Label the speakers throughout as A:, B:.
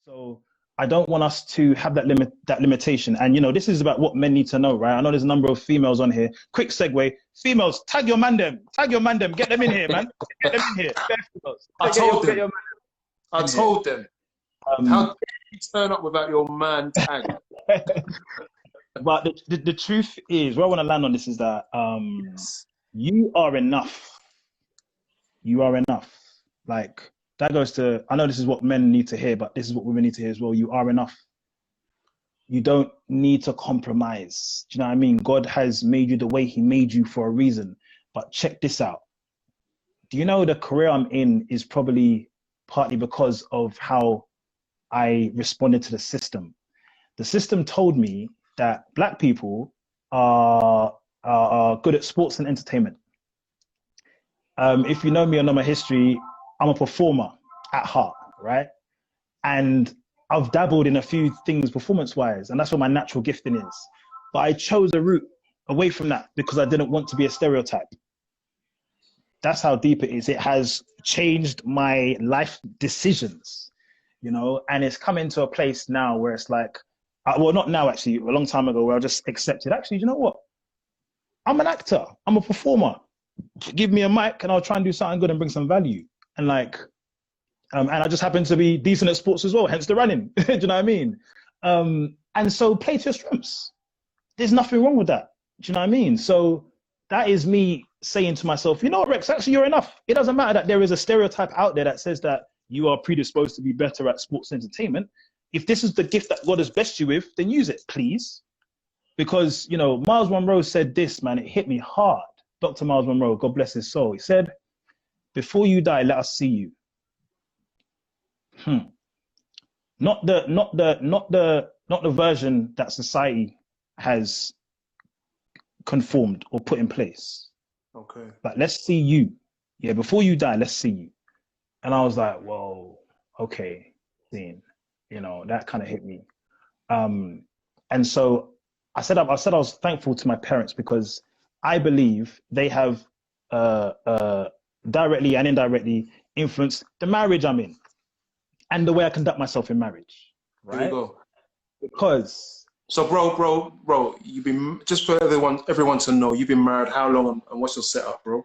A: So I don't want us to have that limitation. And this is about what men need to know, right? I know there's a number of females on here. Quick segue. Females, tag your man them. Tag your man them. Get them in here, man. Get them in here.
B: I told them. I told them. How dare you turn up without your man tag?
A: But the truth is, where I want to land on this is that you are enough. You are enough. Like, that goes to, I know this is what men need to hear, but this is what women need to hear as well. You are enough. You don't need to compromise. Do you know what I mean? God has made you the way he made you for a reason. But check this out. Do you know the career I'm in is probably partly because of how I responded to the system? The system told me that black people are good at sports and entertainment. If you know me or know my history, I'm a performer at heart, right? And I've dabbled in a few things performance-wise, and that's where my natural gifting is. But I chose a route away from that because I didn't want to be a stereotype. That's how deep it is. It has changed my life decisions, and it's come into a place now where it's like, well, not now actually, a long time ago, where I just accepted, actually, you know what? I'm an actor, I'm a performer. Give me a mic and I'll try and do something good and bring some value. And and I just happen to be decent at sports as well, hence the running. Do you know what I mean? And so play to your strengths. There's nothing wrong with that. Do you know what I mean? So that is me saying to myself, you know what, Rex, actually you're enough. It doesn't matter that there is a stereotype out there that says that you are predisposed to be better at sports entertainment. If this is the gift that God has blessed you with, then use it, please. Because, Miles Monroe said this, man, it hit me hard. Dr. Miles Monroe, God bless his soul. He said, before you die, let us see you. Not the version that society has conformed or put in place.
B: Okay.
A: But let's see you. Yeah, before you die, let's see you. And I was like, whoa, okay, then, that kind of hit me. And so I said I was thankful to my parents because I believe they have directly and indirectly influenced the marriage I'm in and the way I conduct myself in marriage. Right?
B: There you go.
A: Because
B: so, bro, you've been, just for everyone to know, you've been married how long and what's your setup, bro?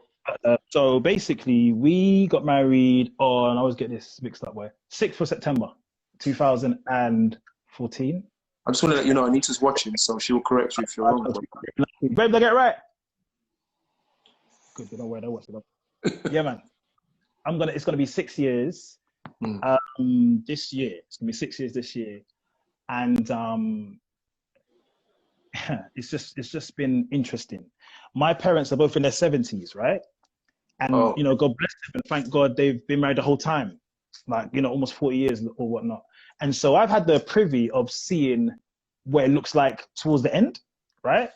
A: So basically, we got married on, I always get this mixed up, 6th of September, 2014.
B: I just want to let you know Anita's watching, so she will correct you if you're wrong.
A: Babe, did I get it right? Good, don't worry, don't watch it. Yeah, man. It's gonna be 6 years. This year. It's gonna be 6 years this year. And it's just been interesting. My parents are both in their 70s, right? And God bless them, and thank God they've been married the whole time, like almost 40 years or whatnot. And so I've had the privy of seeing what it looks like towards the end, right?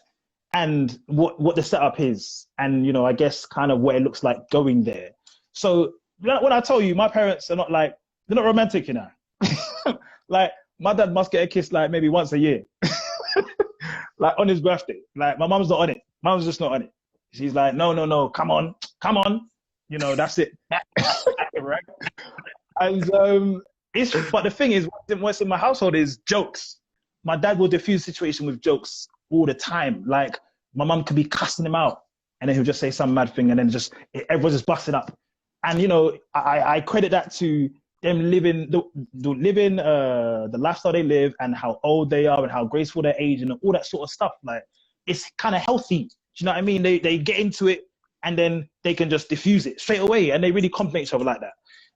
A: And what the setup is, and I guess kind of what it looks like going there. So when I tell you, my parents are they're not romantic, Like my dad must get a kiss like maybe once a year, like on his birthday. Like my mom's not on it. Mom's just not on it. She's like, no, come on, that's it. Right? And but the thing is, what's in my household is jokes. My dad will diffuse situation with jokes all the time. Like my mom could be cussing him out, and then he'll just say some mad thing, and then everyone's just busting up. And I credit that to them living the lifestyle they live, and how old they are, and how graceful their age, and all that sort of stuff. Like it's kind of healthy. Do you know what I mean? They get into it, and then they can just diffuse it straight away, and they really compliment each other like that.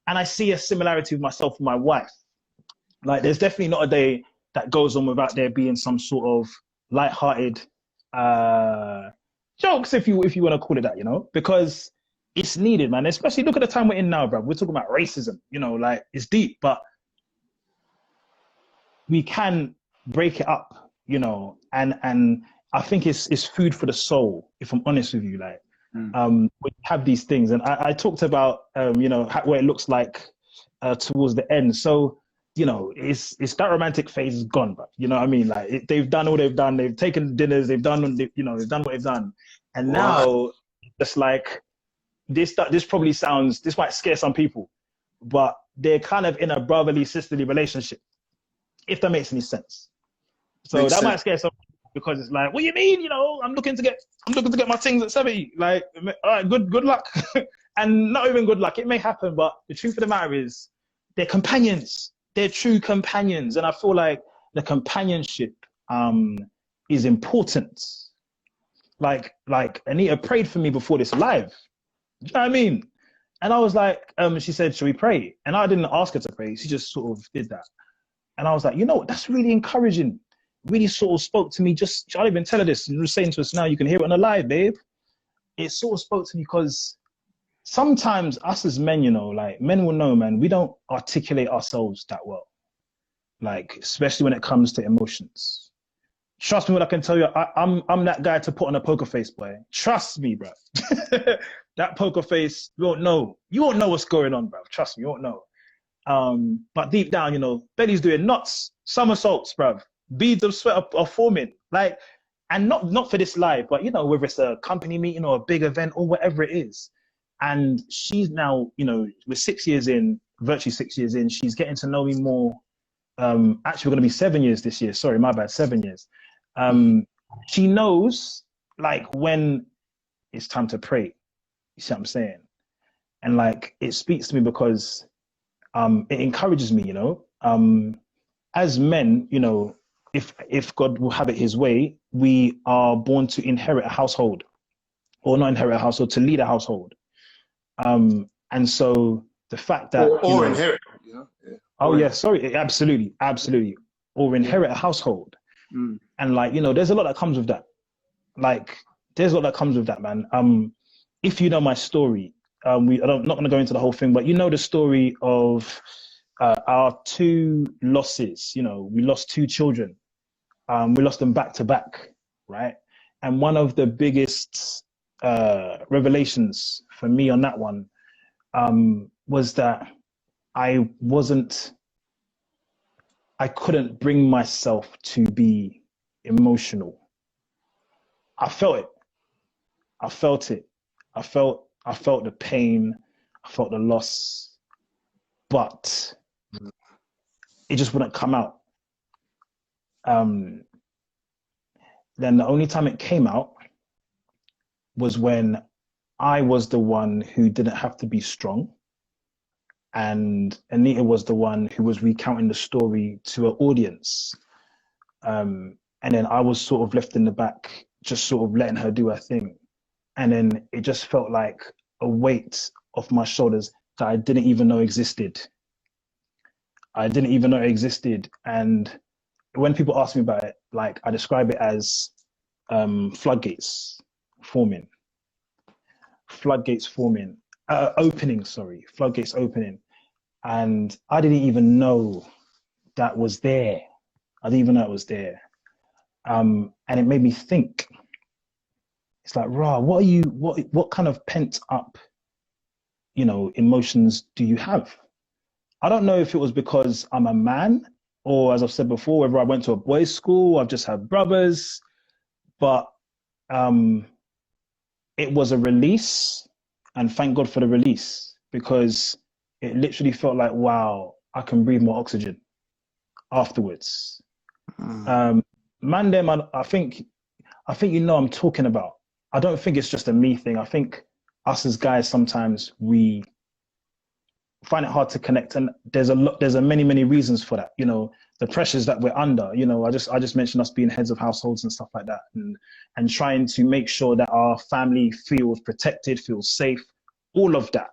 A: And I see a similarity with myself and my wife. Like there's definitely not a day that goes on without there being some sort of light-hearted jokes, if you want to call it that, because it's needed, man. Especially look at the time we're in now, bro. We're talking about racism, like it's deep, but we can break it up, and I think it's food for the soul, if I'm honest with you. Like we have these things, and I talked about what it looks like towards the end. So it's that romantic phase is gone, but you know what I mean. Like they've done all they've done. They've taken dinners. They've done they've done what they've done, and now it's like this probably sounds, this might scare some people, but they're kind of in a brotherly sisterly relationship. if that makes any sense. So makes that sense. Might scare some because it's like, what do you mean? You know, I'm looking to get my things at 70. Like, all right, good luck. And not even good luck. It may happen, but the truth of the matter is they're companions. They're true companions. And I feel like the companionship is important. Like Anita prayed for me before this live. Do you know what I mean? And I was like, she said, should we pray? And I didn't ask her to pray. She just sort of did that. And I was like, you know what? That's really encouraging. Really sort of spoke to me. Just, I didn't even tell her this. You were saying to us now, you can hear it on the live, babe. It sort of spoke to me because sometimes us as men, you know, like men will know, man, we don't articulate ourselves that well. Like, especially when it comes to emotions. Trust me when I can tell you, I'm that guy to put on a poker face, boy. Trust me, bro. That poker face, you won't know. You won't know what's going on, bro. Trust me, you won't know. But deep down, you know, belly's doing knots, somersaults, bro. Beads of sweat are forming. Like, and not for this live, but you know, whether it's a company meeting or a big event or whatever it is. And she's now, you know, we're 6 years in, virtually 6 years in. She's getting to know me more. Actually, we're going to be 7 years this year. Sorry, my bad, 7 years. She knows, like, when it's time to pray. You see what I'm saying? And, like, it speaks to me because it encourages me, you know. As men, you know, if God will have it his way, we are born to inherit a household. Or not inherit a household, to lead a household. And so the fact that...
B: Or inherit, you know? Yeah.
A: Oh, yeah, sorry, absolutely. Or inherit a household. And like, you know, there's a lot that comes with that. Like, there's a lot that comes with that, man. If you know my story, I'm not going to go into the whole thing, but you know the story of our 2 losses. You know, we lost 2 children. We lost them back to back, right? And one of the biggest revelations for me on that one was that I couldn't bring myself to be emotional. I felt it. I felt the pain. I felt the loss, but it just wouldn't come out. Then the only time it came out was when I was the one who didn't have to be strong. And Anita was the one who was recounting the story to an audience. And then I was sort of left in the back, just sort of letting her do her thing. And then it just felt like a weight off my shoulders that I didn't even know existed. And when people ask me about it, like, I describe it as floodgates opening. Floodgates opening. And I didn't even know that was there. And it made me think. It's like, rah, what kind of pent up, you know, emotions do you have? I don't know if it was because I'm a man, or as I've said before, whether I went to a boys' school, I've just had brothers, but it was a release, and thank God for the release, because it literally felt like, wow, I can breathe more oxygen afterwards. Man, I think you know what I'm talking about. I don't think it's just a me thing. I think us as guys, sometimes we find it hard to connect, and there's many reasons for that. You know, the pressures that we're under. You know, I just mentioned us being heads of households and stuff like that, and trying to make sure that our family feels protected, feels safe, all of that.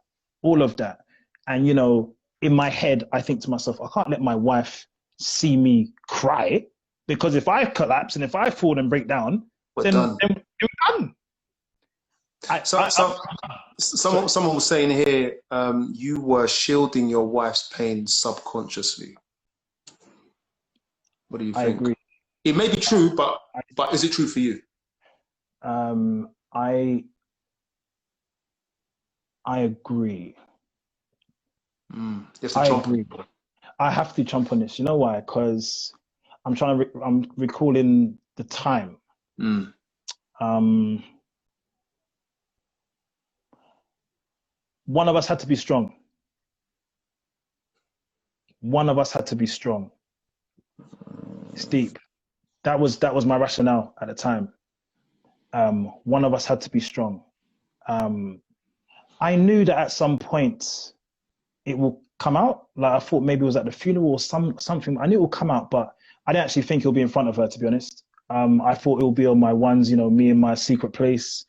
A: And you know, in my head, I think to myself, I can't let my wife see me cry, because if I collapse and if I fall and break down, then we're done.
B: Someone was saying here, you were shielding your wife's pain subconsciously. What do you think?
A: I agree.
B: It may be true, but is it true for you?
A: I agree.
B: I agree.
A: I have to jump on this. You know why? Because I'm recalling the time. One of us had to be strong. It's deep. That was my rationale at the time. One of us had to be strong. I knew that at some point it will come out. Like I thought maybe it was at the funeral or something. I knew it will come out, but I didn't actually think it'll be in front of her, to be honest. I thought it will be on my ones, you know, me in my secret place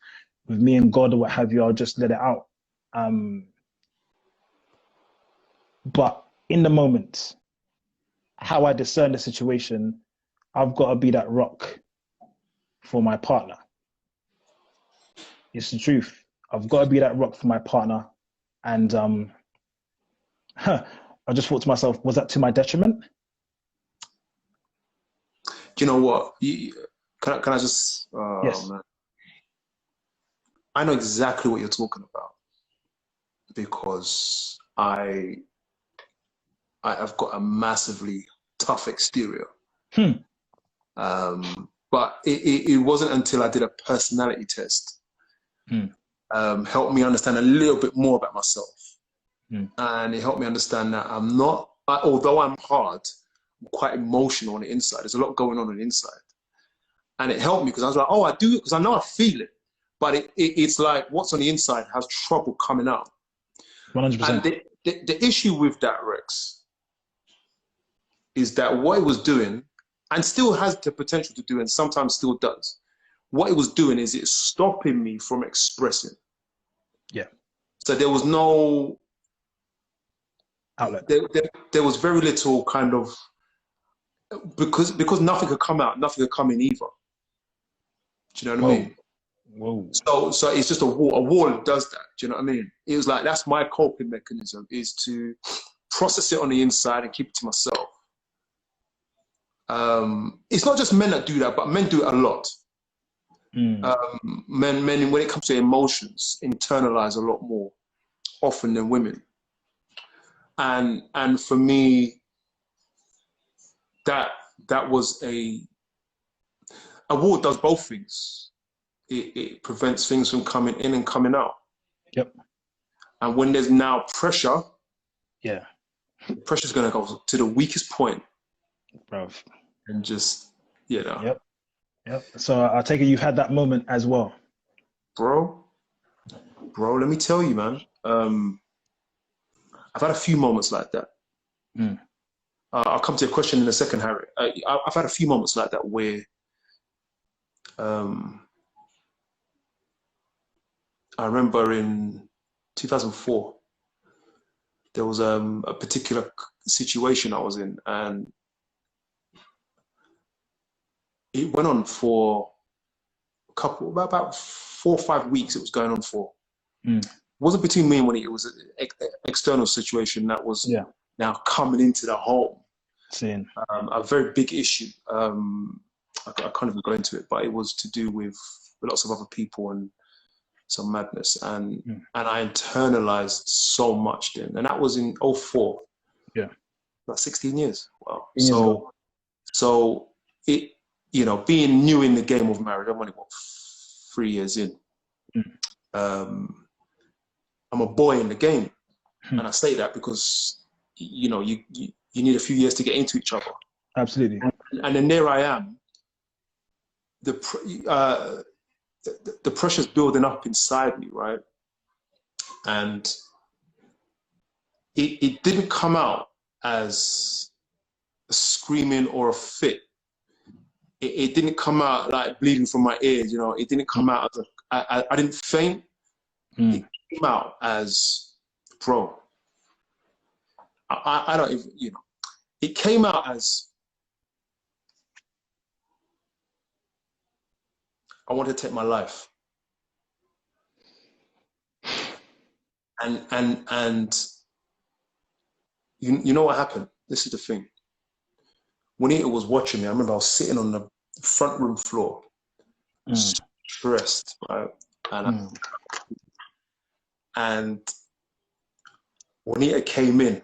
A: with me and God or what have you. I'll just let it out. But in the moment, how I discern the situation, I've got to be that rock for my partner. It's the truth. I've got to be that rock for my partner. And I just thought to myself, was that to my detriment?
B: Do you know what? Can I just?
A: Yes.
B: Man. I know exactly what you're talking about because I've got a massively tough exterior. But it wasn't until I did a personality test helped me understand a little bit more about myself. And it helped me understand that I'm not, although I'm hard, I'm quite emotional on the inside. There's a lot going on the inside. And it helped me because I was like, oh, I do it because I know I feel it. But it's like what's on the inside has trouble coming out.
A: 100%.
B: And the issue with that, Rex, is that what it was doing, and still has the potential to do, and sometimes still does, what it was doing is it's stopping me from expressing.
A: Yeah.
B: So there was no
A: outlet.
B: There was very little kind of, because nothing could come out, nothing could come in either. Do you know what I mean?
A: Whoa.
B: So it's just a wall. A wall does that. Do you know what I mean? It was like, that's my coping mechanism, is to process it on the inside and keep it to myself. It's not just men that do that, but men do it a lot. Men, when it comes to emotions, internalize a lot more often than women. And for me, that was a wall does both things. It prevents things from coming in and coming out.
A: Yep. And
B: when there's now pressure, pressure's going to go to the weakest point,
A: bro,
B: and just, you know.
A: Yep. So I take it you had that moment as well,
B: bro. Let me tell you, man. I've had a few moments like that. I'll come to your question in a second, Harry. I've had a few moments like that where I remember in 2004, there was a particular situation I was in, and it went on for about 4 or 5 weeks. It was going on for. It wasn't between me and Winnie. It was an external situation that was now coming into the home.
A: Seeing
B: a very big issue. I can't even go into it, but it was to do with lots of other people and some madness. And I internalized so much then. And that was in 2004.
A: Yeah.
B: About 16 years. Wow.
A: So
B: it, you know, being new in the game of marriage, I'm only 3 years in. I'm a boy in the game. And I say that because, you know, you need a few years to get into each other.
A: Absolutely.
B: And then there I am. The pressure's building up inside me, right? And it didn't come out as a screaming or a fit. It didn't come out like bleeding from my ears, you know. It didn't come out as I didn't faint. It came out as, bro, I don't even, you know. It came out as, I want to take my life. And you know what happened? This is the thing. Juanita was watching me. I remember I was sitting on the front room floor, stressed, right? And Juanita came in,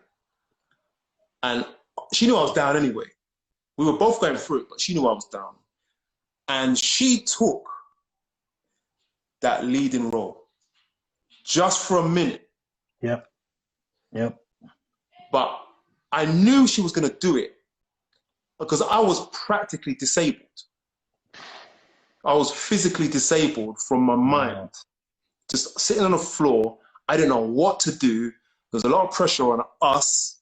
B: and she knew I was down anyway. We were both going through it, but she knew I was down. And she took that leading role just for a minute.
A: Yep.
B: But I knew she was going to do it because I was practically disabled. I was physically disabled from my mind. Just sitting on the floor, I didn't know what to do. There's a lot of pressure on us.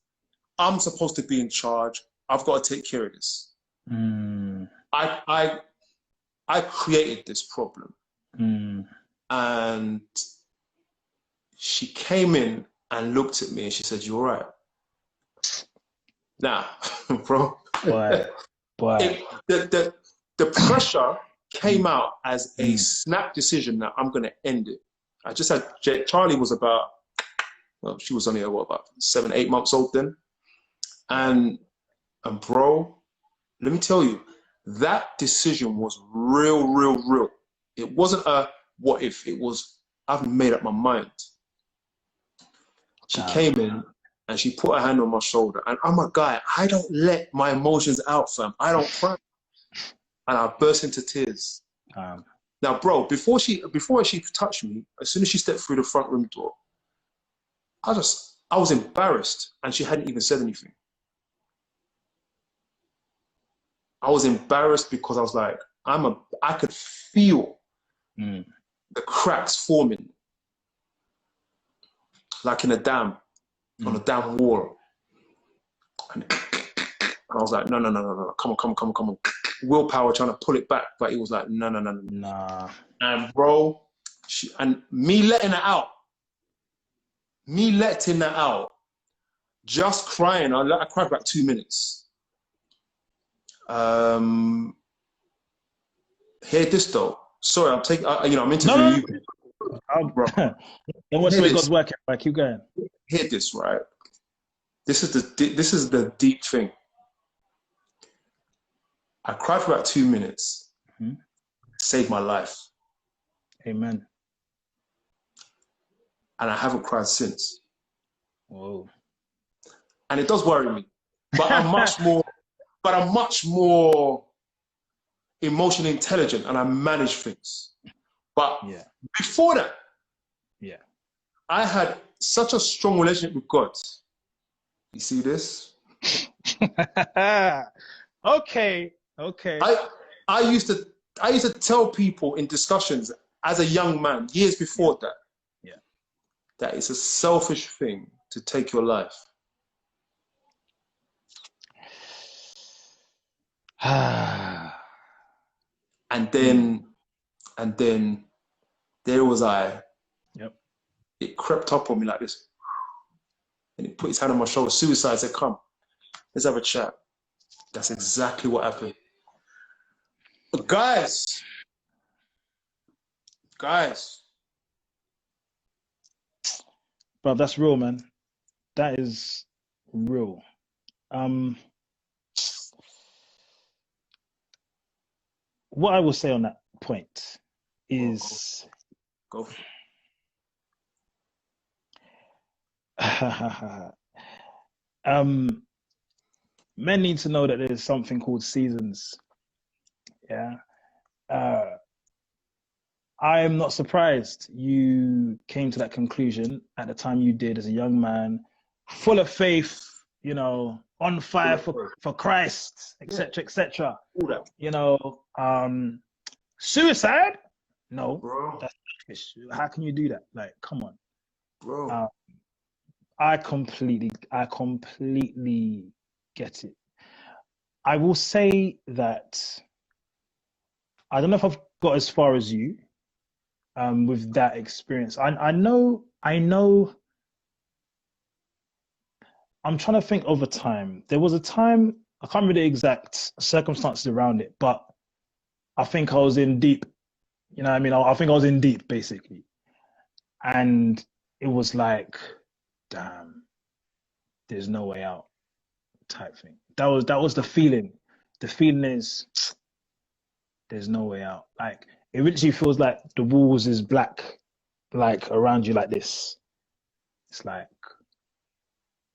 B: I'm supposed to be in charge. I've got to take care of this. I created this problem. And she came in and looked at me and she said, "You all right?" Now, bro, the pressure came out as a snap decision that I'm going to end it. I just had, Charlie was about, well, she was only about 7, 8 months old then. And bro, let me tell you, that decision was real. It wasn't a what if, it was, I've made up my mind. She came in and she put her hand on my shoulder, and I'm a guy, I don't let my emotions out, fam. I don't cry. And I burst into tears. Now, bro, before she touched me, as soon as she stepped through the front room door, I was embarrassed, and she hadn't even said anything. I was embarrassed because I was like, I could feel the cracks forming, like in a dam, on a dam wall. And I was like, no, come on. Willpower trying to pull it back, but it was like, no.
A: Nah.
B: And bro, me letting that out, just crying. I cried for about 2 minutes. Hear this though. Sorry, I'm interviewing you.
A: Bro. And what's God's working? Like, keep going.
B: Hear this, right? This is the deep thing. I cried for about 2 minutes. Saved my life.
A: Amen.
B: And I haven't cried since.
A: Whoa.
B: And it does worry me. But I'm much more emotionally intelligent, and I manage things. But before that, I had such a strong relationship with God. You see this?
A: Okay.
B: I used to tell people in discussions as a young man, years before that, that it's a selfish thing to take your life. And then there was I. It crept up on me like this. And he put his hand on my shoulder. Suicide said, "Come, let's have a chat." That's exactly what happened. But guys,
A: bro, that's real, man. That is real. What I will say on that point is,
B: go for it.
A: Men need to know that there's something called seasons. I am not surprised you came to that conclusion at the time you did as a young man, full of faith, on fire for Christ, etc. Suicide? No,
B: bro.
A: How can you do that? Like, come on,
B: bro.
A: I completely get it. I will say that I don't know if I've got as far as you with that experience. I know. I'm trying to think of a time. There was a time, I can't remember the exact circumstances around it, but I think I was in deep. You know what I mean? I think I was in deep, basically. And it was like, damn, there's no way out type thing. That was the feeling. The feeling is, there's no way out. Like, it literally feels like the walls is black, like around you like this. It's like,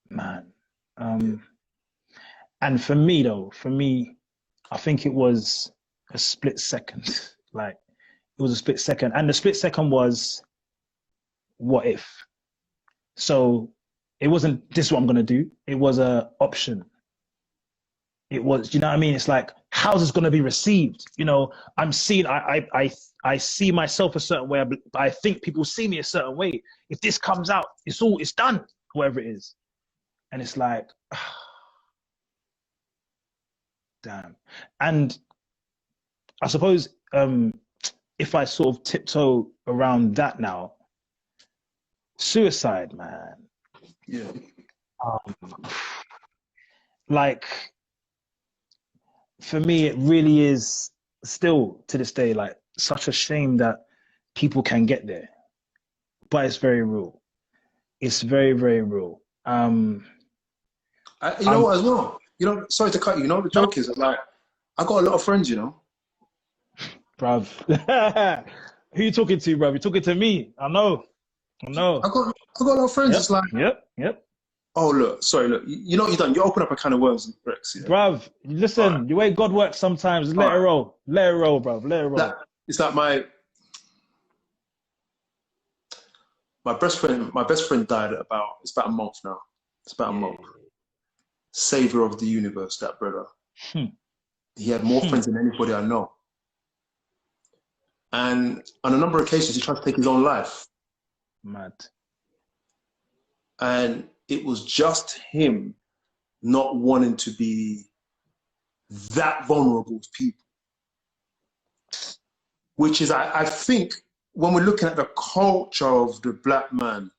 A: man. And for me, I think it was a split second. Like, it was a split second. And the split second was, what if? So it wasn't, this is what I'm going to do. It was an option. it was, you know what I mean? It's like, how's this going to be received? You know, I'm seeing, I see myself a certain way, but I think people see me a certain way. If this comes out, it's done, whatever it is. And it's like, damn. And I suppose if I sort of tiptoe around that now, suicide, man.
B: Yeah.
A: Like, for me, it really is still to this day, like, such a shame that people can get there. But it's very real. It's very, very real.
B: You know what, as well? You know, sorry to cut you. You know, the joke is, like, I got a lot of friends, you know.
A: Bruv. Who you talking to, bruv? You talking to me? I know.
B: I got a lot of friends.
A: Yep.
B: It's like,
A: Yep.
B: Oh, look, sorry, look. You know what you've done? You open up a can of worms, Rex. Yeah?
A: Bruv, listen, the way God works sometimes, let it roll. Let it roll, bruv. Let it roll.
B: It's like my best friend died it's about a month now. It's about a month. Savior of the universe, that brother. He had more friends than anybody I know. And on a number of occasions, he tried to take his own life.
A: Mad.
B: And it was just him not wanting to be that vulnerable to people. Which is, I think, when we're looking at the culture of the black man,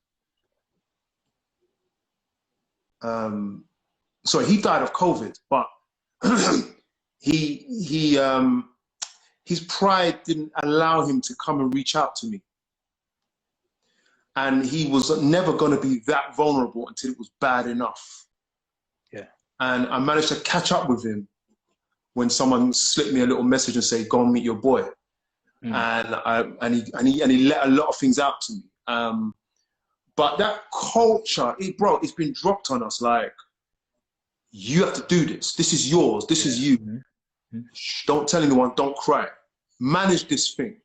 B: sorry, he died of COVID, but his pride didn't allow him to come and reach out to me. And he was never going to be that vulnerable until it was bad enough.
A: Yeah. And
B: I managed to catch up with him when someone slipped me a little message and say, "Go and meet your boy." And he let a lot of things out to me. But that culture, it's been dropped on us. Like, you have to do this. This is yours. This is you. Shh, don't tell anyone. Don't cry. Manage this thing.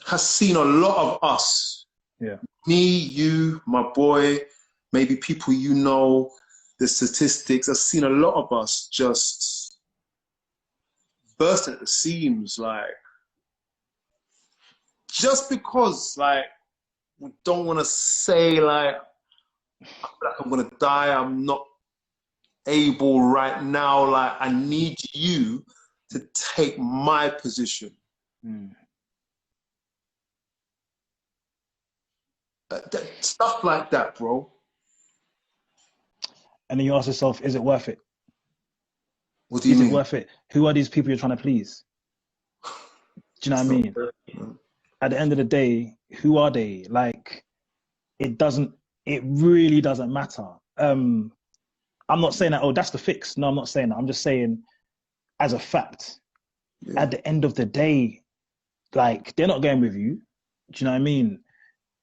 B: Has seen a lot of us.
A: Yeah.
B: Me, you, my boy, maybe people you know, the statistics. I've seen a lot of us just burst at the seams, like, just because, like, we don't want to say, like, I feel like I'm going to die, I'm not able right now, like, I need you to take my position. Stuff like that, bro.
A: And then you ask yourself, is it worth it?
B: What do you mean?
A: Is it worth it? Who are these people you're trying to please? Do you know what I mean? At the end of the day, who are they? Like, it really doesn't matter. I'm not saying that, oh, that's the fix. No, I'm not saying that. I'm just saying, as a fact, at the end of the day, like, they're not going with you. Do you know what I mean?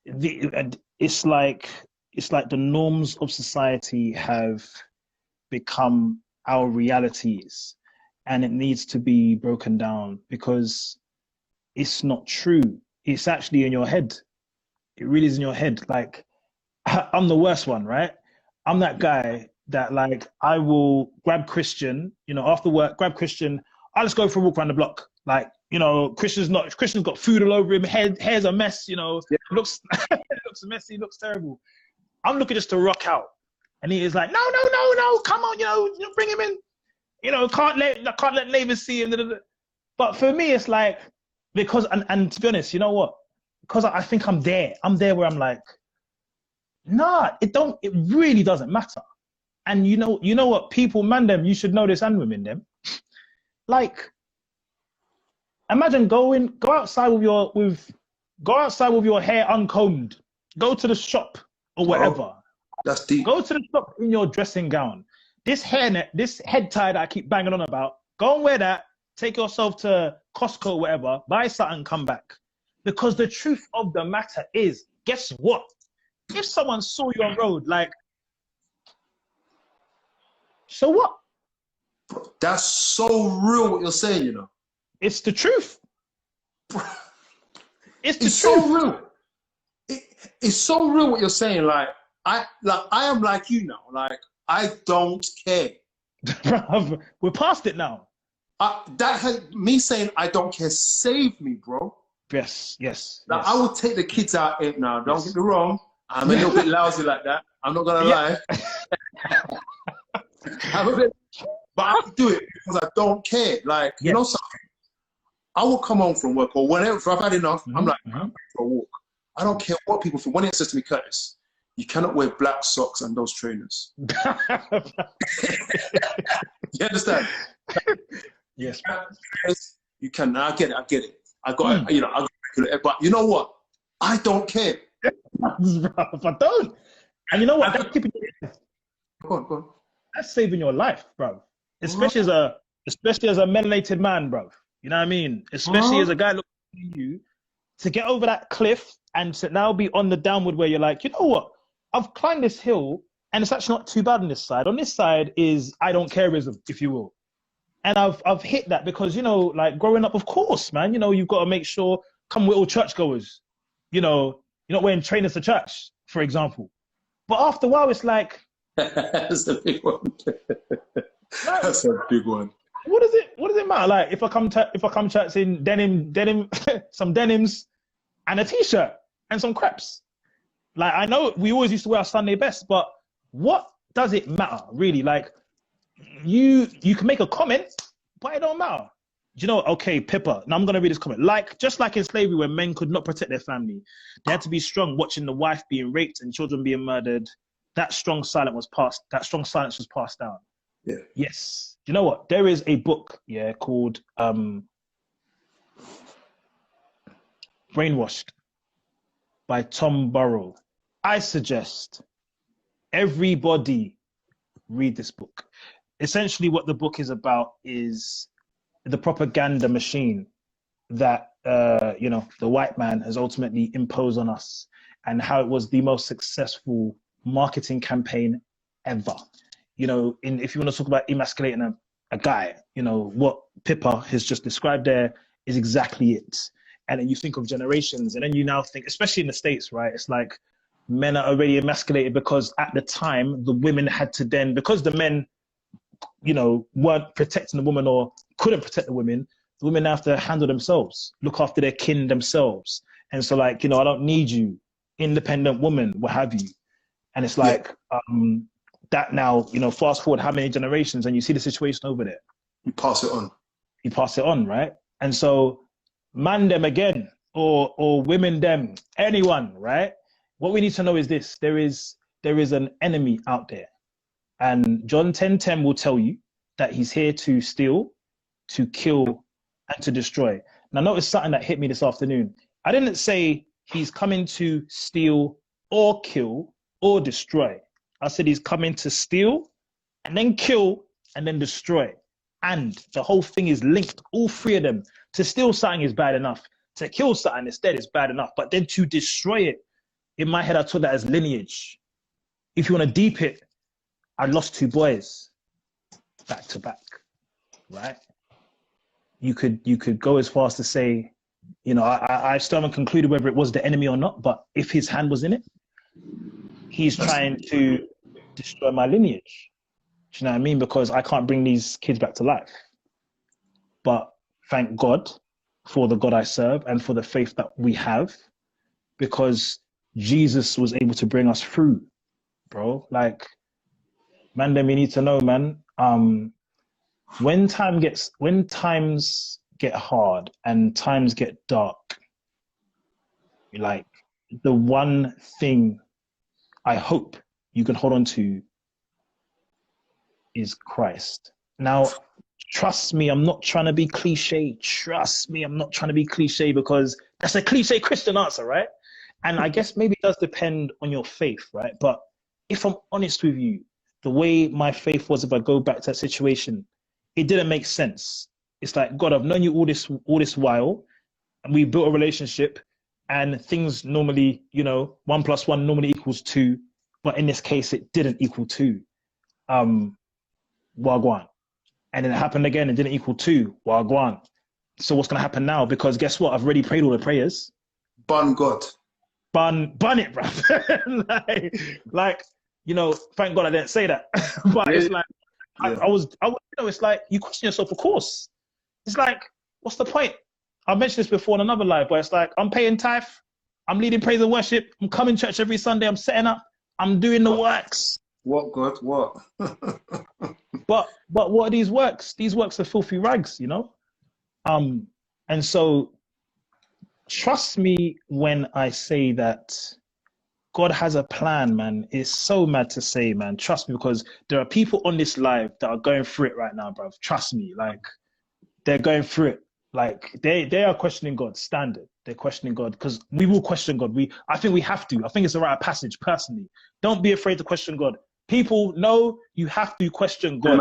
A: It's like the norms of society have become our realities, and it needs to be broken down because it's not true. It's actually in your head. It really is in your head. Like, I'm the worst one, right? I'm that guy that, like, I will grab Christian, you know, after work, grab Christian. I'll just go for a walk around the block. Like, you know, Christian's got food all over him. Hair's a mess, you know, looks messy, looks terrible. I'm looking just to rock out. And he is like, no, come on, you know, bring him in. You know, can't let neighbors see him. But for me, it's like, because, and to be honest, you know what? Because I think I'm there where I'm like, nah, it really doesn't matter. And you know what, people, man, them, you should know this, and women, them. Like, imagine go outside with your hair uncombed. Go to the shop or whatever.
B: Oh, that's deep.
A: Go to the shop in your dressing gown. This hairnet, this head tie that I keep banging on about, go and wear that. Take yourself to Costco or whatever, buy something, come back. Because the truth of the matter is, guess what? If someone saw you on road, like, so what?
B: Bro, that's so real what you're saying, you know.
A: It's the truth. It's the truth.
B: So real. It's so real what you're saying. Like, I am like you now. Like, I don't care.
A: Bruv, we're past it now.
B: That has me saying I don't care saved me, bro.
A: Yes.
B: Like, I would take the kids out now. Don't get me wrong. I'm a little bit lousy like that. I'm not gonna lie. But I do it because I don't care. Like, you know something? I will come home from work or whenever, if I've had enough, I'm like, I'm going for a walk. I don't care what people think. When it says to me, Curtis, you cannot wear black socks and those trainers. You understand?
A: Yes.
B: You can. I get it. I got it. But you know what? I don't care.
A: I don't. And you know what? That's keeping
B: Go on.
A: That's saving your life, bro. Especially as a melanated man, bro. You know what I mean? Especially as a guy looking at you, to get over that cliff and to now be on the downward where you're like, you know what? I've climbed this hill and it's actually not too bad on this side. On this side is I don't careism, if you will. And I've hit that because, you know, like growing up, of course, man, you know, you've got to make sure, come with all churchgoers, you know, you're not wearing trainers to church, for example. But after a while, it's like,
B: that's a big one. That's a big one.
A: What does it matter? Like if I come church in denim, some denims, and a t-shirt and some crepes. Like I know we always used to wear our Sunday best, but what does it matter really? Like you can make a comment, but it don't matter. Do you know? Okay, Pippa. Now I'm gonna read this comment. Like just like in slavery, when men could not protect their family, they had to be strong, watching the wife being raped and children being murdered. That strong silence was passed down.
B: Yeah.
A: Yes. Do you know what? There is a book, called Brainwashed by Tom Burrell. I suggest everybody read this book. Essentially what the book is about is the propaganda machine that the white man has ultimately imposed on us, and how it was the most successful marketing campaign ever. You know, if you want to talk about emasculating a guy, you know, what Pippa has just described there is exactly it. And then you think of generations, and then you now think, especially in the States, right? It's like men are already emasculated because at the time the women had to then, because the men, you know, weren't protecting the woman or couldn't protect the women now have to handle themselves, look after their kin themselves. And so like, you know, I don't need you, independent woman, what have you. And it's like, that now, you know, fast forward how many generations and you see the situation over there.
B: You pass it on,
A: right? And so man them again, or women them, anyone, right? What we need to know is this: there is an enemy out there. And John 10:10 will tell you that he's here to steal, to kill, and to destroy. Now notice something that hit me this afternoon. I didn't say he's coming to steal or kill or destroy. I said he's coming to steal and then kill and then destroy. And the whole thing is linked, all three of them. To steal something is bad enough. To kill something instead is bad enough. But then to destroy it, in my head, I took that as lineage. If you want to deep it, I lost 2 boys back to back, right? You could go as far as to say, you know, I still haven't concluded whether it was the enemy or not, but if his hand was in it, he's trying to destroy my lineage. Do you know what I mean? Because I can't bring these kids back to life. But thank God for the God I serve and for the faith that we have, because Jesus was able to bring us through, bro. Like, man, then we need to know, man, when times get hard and times get dark, like, the one thing I hope you can hold on to is Christ. Now, trust me, I'm not trying to be cliche. Trust me, I'm not trying to be cliche, because that's a cliche Christian answer, right? And I guess maybe it does depend on your faith, right? But if I'm honest with you, the way my faith was, if I go back to that situation, it didn't make sense. It's like, God, I've known you all this while, and we built a relationship, and things normally, you know, 1 + 1 normally equals 2, but in this case, it didn't equal 2. Wagwan. And then it happened again, it didn't equal 2. Wagwan. So what's going to happen now? Because guess what? I've already prayed all the prayers.
B: Bun God.
A: bun it, bro. like, you know, thank God I didn't say that. But it's like, I was, you know, it's like you question yourself, of course. It's like, what's the point? I mentioned this before in another live, but it's like, I'm paying tithe, I'm leading praise and worship, I'm coming to church every Sunday, I'm setting up, I'm doing the works.
B: What, God? What?
A: But what are these works? These works are filthy rags, you know? And so trust me when I say that God has a plan, man. It's so mad to say, man. Trust me, because there are people on this live that are going through it right now, bro. Trust me, like, they're going through it. Like, they are questioning God, standard. They're questioning God, because we will question God. I think we have to. I think it's a rite of passage, personally. Don't be afraid to question God. People know you have to question God.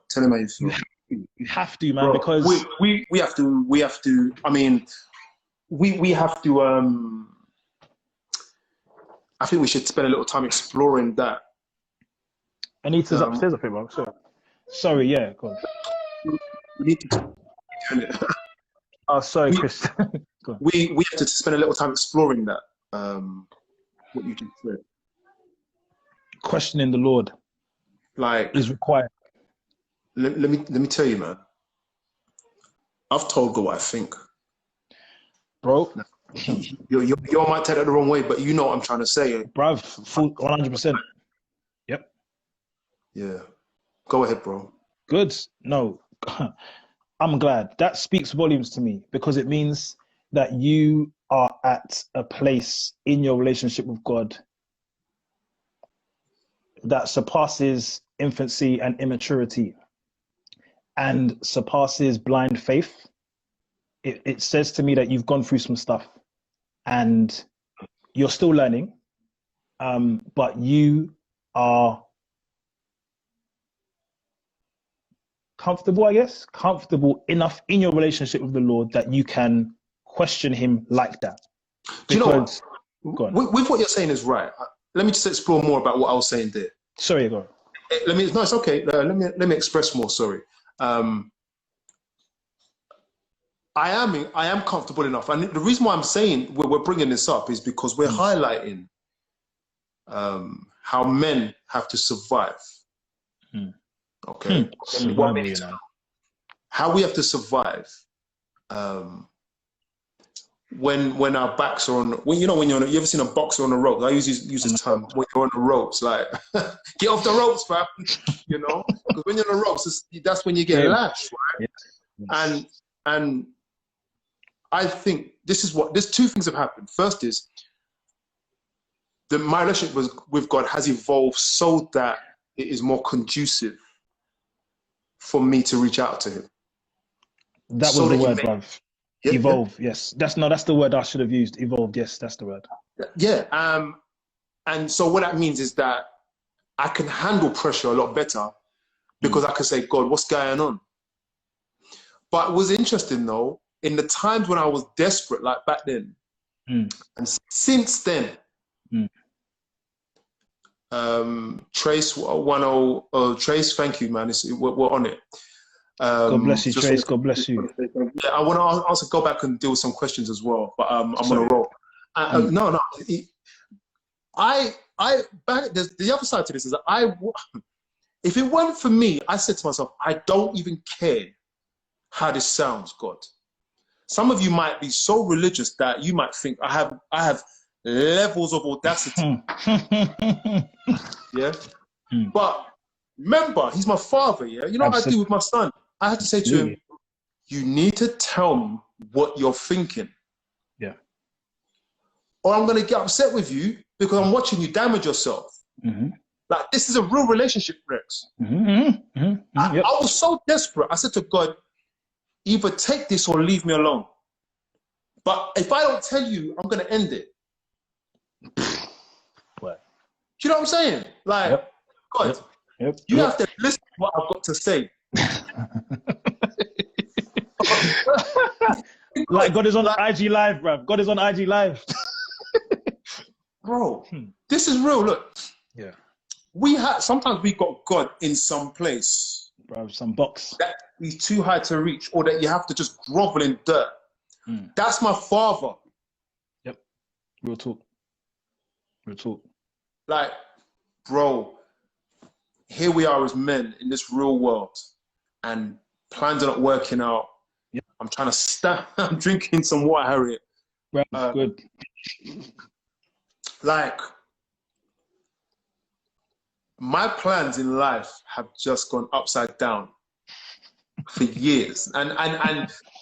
B: Tell him how you feel.
A: You have to, man,
B: bro,
A: because
B: we have to. I mean, we have to. I think we should spend a little time exploring that.
A: Anita's upstairs, I think, bro. Sorry, yeah, go on.
B: We need to.
A: Oh, sorry, Chris.
B: we have to spend a little time exploring that. What you just said.
A: Questioning the Lord,
B: like,
A: is required.
B: Let me tell you, man. I've told God what I think,
A: bro.
B: You might take that the wrong way, but you know what I'm trying to say,
A: bruv. 100%. Yep.
B: Yeah. Go ahead, bro.
A: Good. No, I'm glad. That speaks volumes to me, because it means that you are at a place in your relationship with God that surpasses infancy and immaturity and surpasses blind faith. It says to me that you've gone through some stuff and you're still learning, but you are comfortable, I guess, comfortable enough in your relationship with the Lord that you can question him like that.
B: Do you know what? With what you're saying is right. Let me just explore more about what I was saying there.
A: Sorry, go on.
B: No, it's okay. Let me express more. Sorry. I am comfortable enough, and the reason why I'm saying we're bringing this up is because we're highlighting how men have to survive. Okay, how we have to survive when our backs are on. When you ever seen a boxer on the ropes? I usually use this term when you're on the ropes, like get off the ropes, fam. You know, because when you're on the ropes, that's when you get lashed, right? Yes. And I think there's two things have happened. First is my relationship with God has evolved so that it is more conducive for me to reach out to him.
A: That was the word, bruv. Evolve, yes. That's the word I should have used. Evolved, yes, that's the word.
B: Yeah. And so what that means is that I can handle pressure a lot better because I can say, God, what's going on? But it was interesting though, in the times when I was desperate, like back then, and since then, Trace, Trace, thank you, man. We're on it.
A: God bless you, Trace. God bless you.
B: Yeah, I want to also go back and deal with some questions as well, but I'm on a roll. No. The other side to this is that if it weren't for me, I said to myself, I don't even care how this sounds, God. Some of you might be so religious that you might think I have levels of audacity. Yeah. But remember, he's my father, yeah? You know what I do with my son? I had to say to him, you need to tell me what you're thinking.
A: Yeah.
B: Or I'm going to get upset with you because I'm watching you damage yourself. Like, this is a real relationship, Rex. I was so desperate. I said to God, either take this or leave me alone. But if I don't tell you, I'm going to end it.
A: What?
B: Do you know what I'm saying? Like, God, you have to listen to what I've got to say.
A: Like God is on IG Live, bruv. God is on IG Live.
B: Bro, this is real. Look.
A: Yeah.
B: Sometimes we got God in some place.
A: Bro, some box.
B: That he's too high to reach, or that you have to just grovel in dirt. That's my father.
A: Yep. Real talk. Real talk.
B: Like, bro, here we are as men in this real world, and plans are not working out.
A: Yeah.
B: I'm trying to stand. I'm drinking some water, Harriet.
A: Right, good.
B: Like, my plans in life have just gone upside down for years, and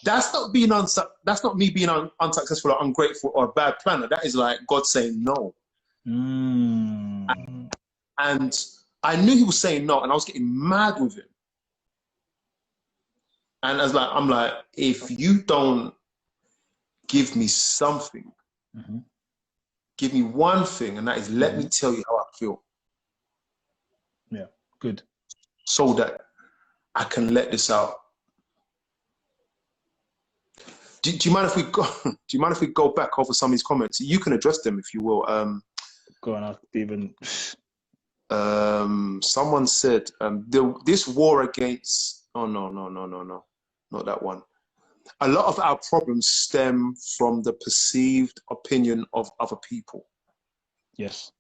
B: that's not being that's not me being unsuccessful or ungrateful or a bad planner. That is like God saying no. And I knew he was saying no, and I was getting mad with him. And I'm like, if you don't give me something, give me one thing, and that is let me tell you how I feel.
A: Yeah, good.
B: So that I can let this out. Do you mind if we go? Do you mind if we go back over some of these comments? You can address them if you will.
A: Go on, Stephen.
B: Someone said this war against. Oh no, not that one. A lot of our problems stem from the perceived opinion of other people.
A: Yes.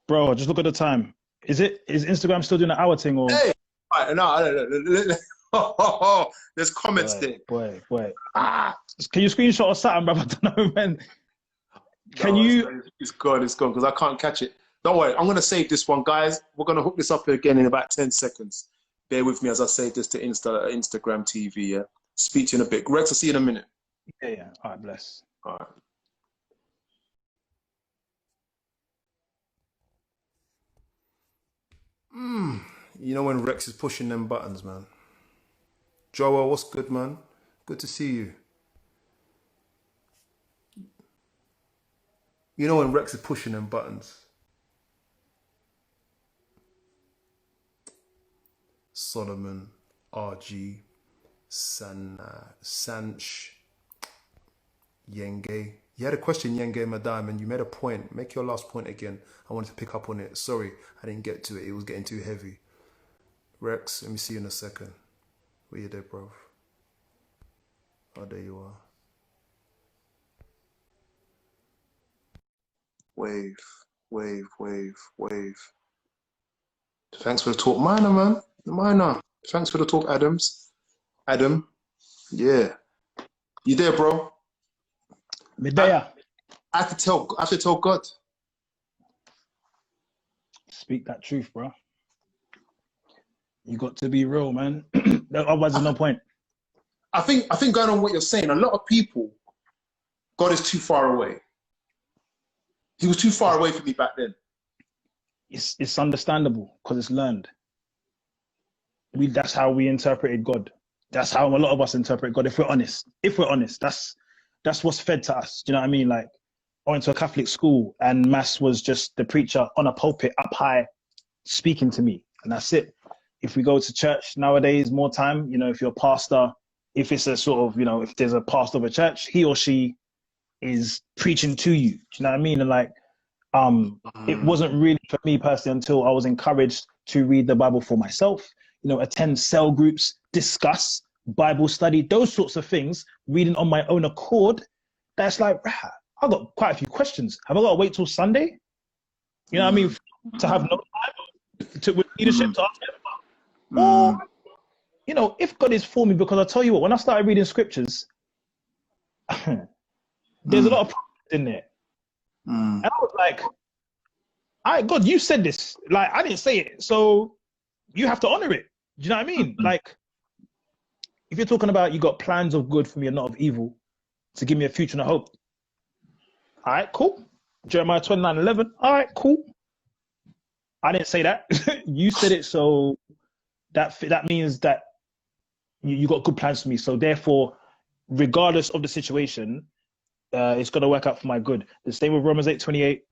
A: Bro, just look at the time. Is Instagram still doing the hour thing or?
B: Hey, there's comments there.
A: Boy. Can you screenshot or something, bro? I don't know, man. Can you?
B: It's gone because I can't catch it. Don't worry, I'm going to save this one, guys. We're going to hook this up again in about 10 seconds. Bear with me as I save this to Instagram TV, yeah? Speak to you in a bit. Rex, I'll see you in a minute.
A: Yeah. All right, bless.
B: All right. You know when Rex is pushing them buttons, man. Joel, what's good, man? Good to see you. You know when Rex is pushing them buttons. Solomon, RG, Sanch, Yenge. You had a question, Yenge Madame, and you made a point. Make your last point again. I wanted to pick up on it. Sorry, I didn't get to it. It was getting too heavy. Rex, let me see you in a second. Where you there, bro? Oh, there you are. Wave. Thanks for the talk. Minor. Thanks for the talk, Adams. Adam. Yeah. You there, bro?
A: Medea.
B: I have to tell God.
A: Speak that truth, bro. You got to be real, man. Otherwise, there's no point.
B: I think going on what you're saying, a lot of people, God is too far away. He was too far away from me back then.
A: It's understandable because it's learned. That's how we interpreted God. That's how a lot of us interpret God. If we're honest, that's what's fed to us. Do you know what I mean? Like, I went to a Catholic school and mass was just the preacher on a pulpit up high speaking to me, and that's it. If we go to church nowadays, more time, if you're a pastor, if it's a sort of, if there's a pastor of a church, he or she is preaching to you. Do you know what I mean? And like, it wasn't really for me personally until I was encouraged to read the Bible for myself, attend cell groups, discuss Bible study, those sorts of things, reading on my own accord. That's like, I've got quite a few questions. Have I got to wait till Sunday? You know what I mean? To have no time with leadership to ask them. Or, if God is for me, because I tell you what, when I started reading scriptures, there's a lot of problems in there. And I was like, all right, God, you said this. Like, I didn't say it. So you have to honor it. Do you know what I mean? Like, if you're talking about you got plans of good for me and not of evil to give me a future and a hope. All right, cool. Jeremiah 29:11. All right, cool. I didn't say that. You said it. So that means that you got good plans for me. So therefore, regardless of the situation, it's going to work out for my good. The same with Romans 8:28.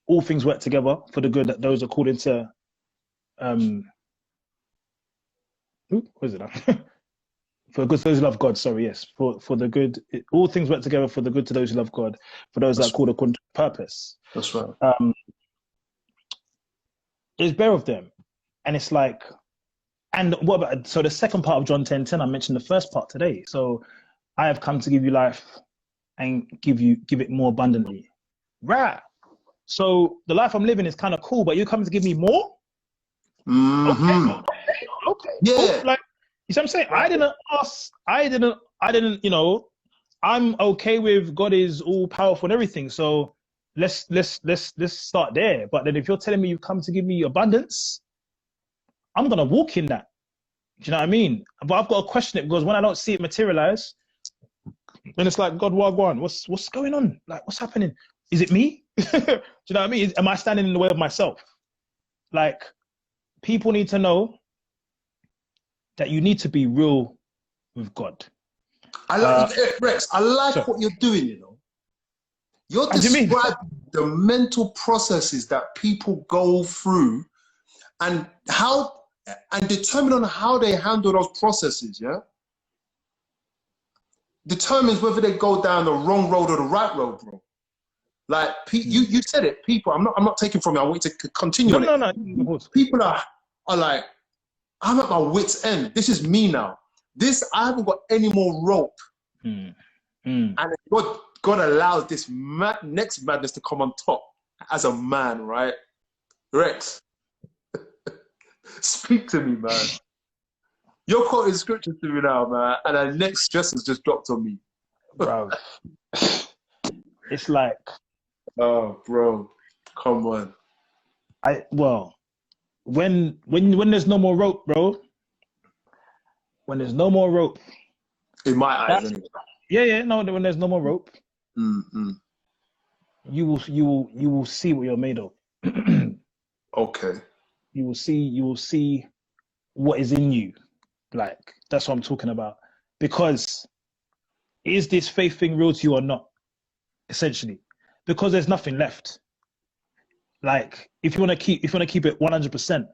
A: All things work together for the good that those according to what is it? For the good to those who love God. Sorry, yes. For the good, all things work together for the good to those who love God, for those that are called according to purpose.
B: That's right.
A: It's bare of them, and it's like, and what about? So the second part of John 10:10, I mentioned the first part today. So I have come to give you life and give it more abundantly. Right. So the life I'm living is kind of cool, but you're coming to give me more?
B: Mm-hmm.
A: Okay.
B: Yeah.
A: Cool. Like, you see what I'm saying? Right. I didn't, I'm okay with God is all powerful and everything. So let's start there. But then if you're telling me you've come to give me abundance, I'm gonna walk in that. Do you know what I mean? But I've got to question it, because when I don't see it materialize, then it's like, God, wagwan, what's going on? Like, what's happening? Is it me? Do you know what I mean? Am I standing in the way of myself? Like, people need to know that you need to be real with God.
B: I like Rex. I like
A: sure.
B: what you're doing. You're describing the mental processes that people go through, and determine on how they handle those processes. Yeah, determines whether they go down the wrong road or the right road, bro. Like you said it. People, I'm not taking from you. I want you to continue.
A: No.
B: People are like, I'm at my wit's end. This is me now. I haven't got any more rope. And God allowed this next madness to come on top as a man, right? Rex, speak to me, man. You're quoting scripture to me now, man, and the next stress has just dropped on me.
A: Bro. It's like,
B: oh, bro, come on.
A: When there's no more rope, bro. When there's no more rope.
B: In my eyes, anyway.
A: Yeah, no. When there's no more rope, you will see what you're made of.
B: Okay.
A: You will see what is in you. Like, that's what I'm talking about. Because is this faith thing real to you or not? Essentially, because there's nothing left. Like, if you want to keep it 100%,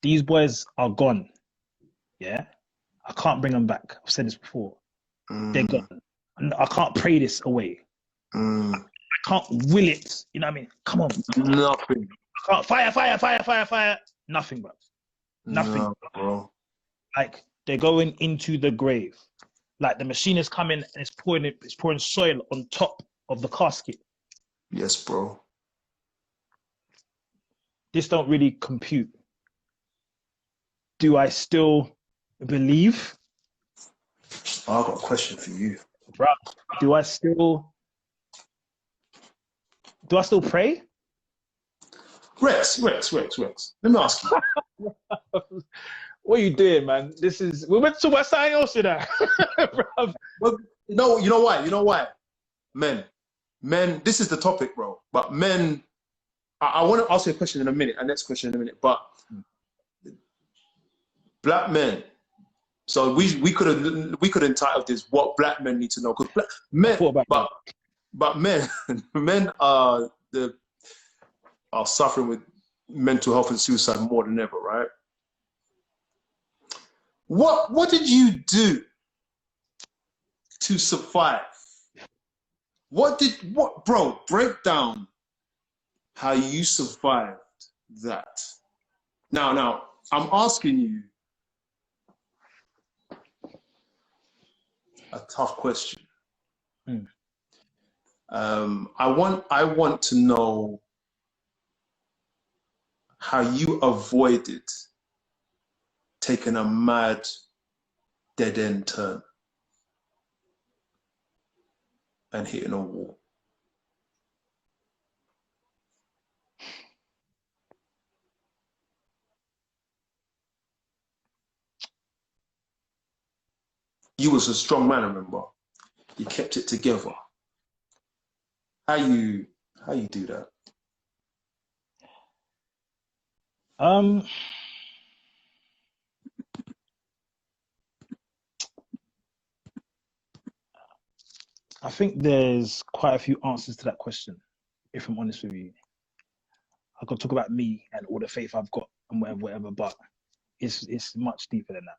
A: these boys are gone. Yeah, I can't bring them back. I've said this before. They're gone. I can't pray this away. I can't will it. You know what I mean? Come on.
B: Nothing.
A: I can't fire. Nothing, bro. Nothing,
B: no, bro.
A: Like, they're going into the grave. Like, the machine is coming and it's pouring soil on top of the casket.
B: Yes, bro.
A: This don't really compute. Do I still believe?
B: I've got a question for you.
A: Bro, do I still pray?
B: Rex. Let me ask you.
A: What are you doing, man? We went to West Side else, you know.
B: Well, you know why? Men, this is the topic, bro. But men, I want to ask you a question in a minute, next question in a minute. But black men, so we could entitle this "What Black Men Need to Know." Because men, but men are suffering with mental health and suicide more than ever, right? What did you do to survive? Bro, break down how you survived that. Now, I'm asking you a tough question. I want to know how you avoided taking a mad dead-end turn and hitting a wall. You was a strong man, I remember. You kept it together. How you do that?
A: I think there's quite a few answers to that question, if I'm honest with you. I could talk about me and all the faith I've got and whatever, but it's much deeper than that.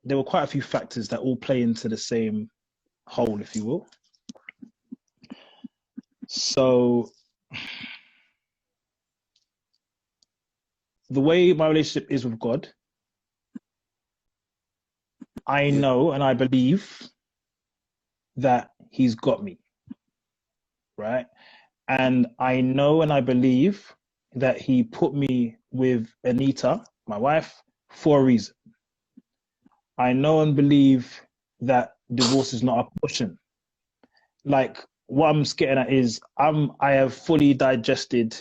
A: There were quite a few factors that all play into the same whole, if you will. So the way my relationship is with God, I know and I believe that he's got me, right? And I know and I believe that he put me with Anita, my wife, for a reason. I know and believe that divorce is not a portion. Like, what I'm getting at is I have fully digested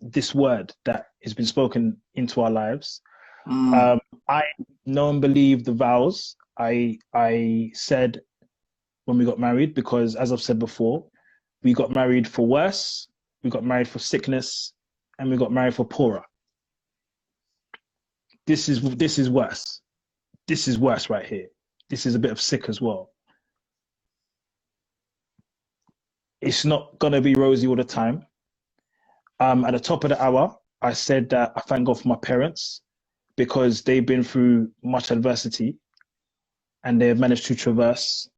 A: this word that has been spoken into our lives. I know and believe the vows I said when we got married, because as I've said before, we got married for worse, we got married for sickness, and we got married for poorer. This is worse. This is worse right here. This is a bit of sick as well. It's not gonna be rosy all the time. At the top of the hour, I said that I thank God for my parents because they've been through much adversity and they've managed to traverse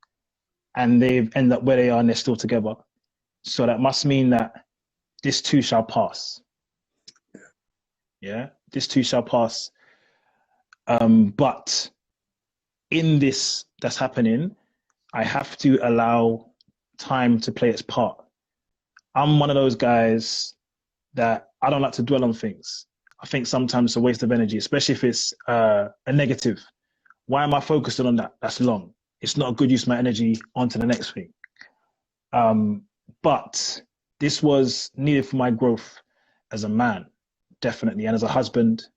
A: and they've ended up where they are and they're still together. So that must mean that this too shall pass. Yeah, this too shall pass. But in this that's happening, I have to allow time to play its part. I'm one of those guys that I don't like to dwell on things. I think sometimes it's a waste of energy, especially if it's a negative. Why am I focusing on that? That's long. It's not a good use of my energy onto the next thing. But this was needed for my growth as a man, definitely, and as a husband,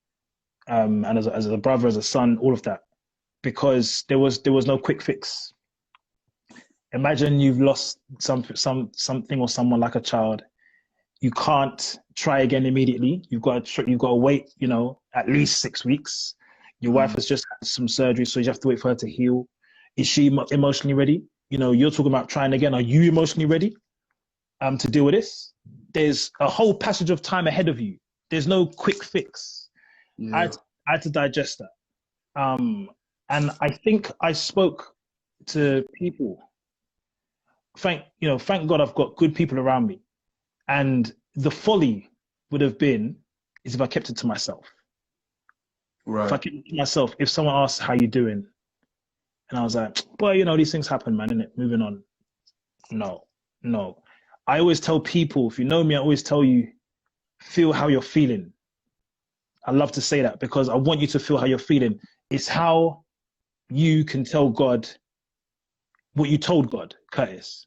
A: and as a brother, as a son, all of that, because there was no quick fix. Imagine you've lost something or someone like a child. You can't try again immediately. You've got to wait, at least 6 weeks. Your wife has just had some surgery, so you have to wait for her to heal. Is she emotionally ready? You're talking about trying again. Are you emotionally ready to deal with this? There's a whole passage of time ahead of you. There's no quick fix. Yeah. I had to digest that. And I think I spoke to people. Thank God I've got good people around me. And the folly would have been is if I kept it to myself. Right. If I kept it to myself, if someone asked how you doing, and I was like, boy, these things happen, man, innit? Moving on. No. I always tell people, if you know me, I always tell you, feel how you're feeling. I love to say that because I want you to feel how you're feeling. It's how you can tell God what you told God, Curtis.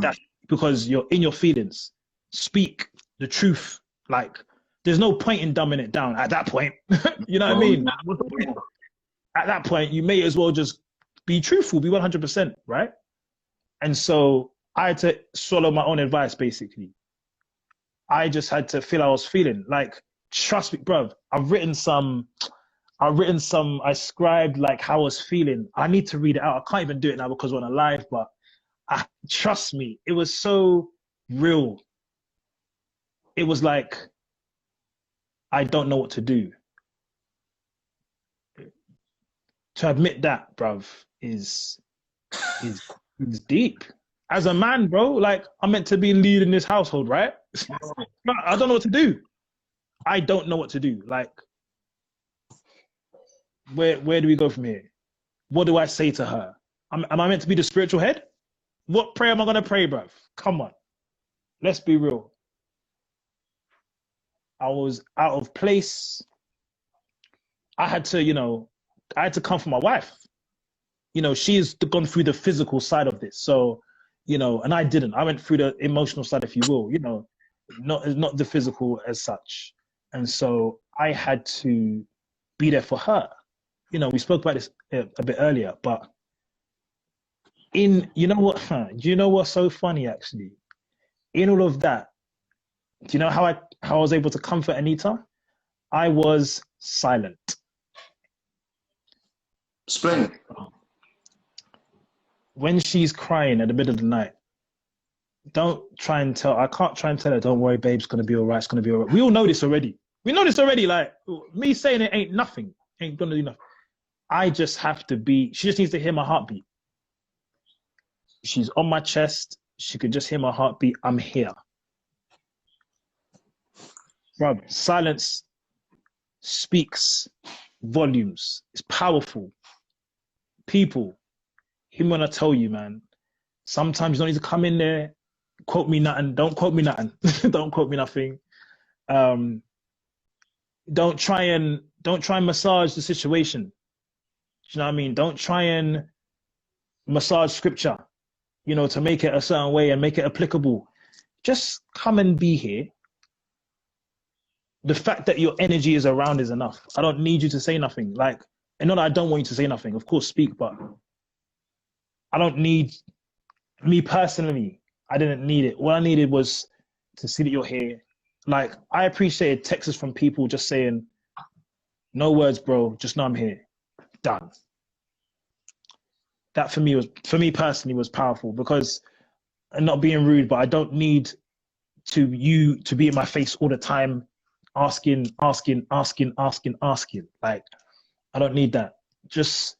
A: That's because you're in your feelings. Speak the truth. Like, there's no point in dumbing it down at that point. You know what I mean? At that point, you may as well just be truthful, be 100%, right? And so I had to swallow my own advice, basically. I just had to feel how I was feeling. Like, trust me, bruv, I scribed like how I was feeling. I need to read it out. I can't even do it now because we're on a live, but trust me, it was so real. It was like, I don't know what to do. To admit that, bruv, is deep. As a man, bro, like, I'm meant to be leading this household, right? I don't know what to do. I don't know what to do. Like, where do we go from here? What do I say to her? Am I meant to be the spiritual head? What prayer am I going to pray, bruv? Come on. Let's be real. I was out of place. I had to come for my wife. She's gone through the physical side of this. So, and I didn't. I went through the emotional side, if you will, not the physical as such. And so I had to be there for her. We spoke about this a bit earlier, but do you know what's so funny, actually? In all of that, do you know how I was able to comfort Anita? I was silent.
B: Explain.
A: When she's crying at the middle of the night, I can't try and tell her, don't worry, babe, it's going to be all right, it's going to be all right. We all know this already. Like, me saying it ain't nothing, ain't going to do nothing. I just have to she just needs to hear my heartbeat. She's on my chest. She could just hear my heartbeat. I'm here. Bro, silence speaks volumes. It's powerful. people, him when I tell you, man, sometimes you don't need to come in there, quote me nothing. Don't quote me nothing. Don't quote me nothing. Don't try and massage the situation. Do you know what I mean? Don't try and massage scripture, you know, to make it a certain way and make it applicable. Just come and be here. The fact that your energy is around is enough. I don't need you to say nothing. Like, and not that I don't want you to say nothing. Of course, speak, but I don't need, me personally, I didn't need it. What I needed was to see that you're here. Like, I appreciated texts from people just saying, no words, bro, just know I'm here. Done. That for me personally was powerful, because, and not being rude, but I don't need you to be in my face all the time, asking. Like, I don't need that. Just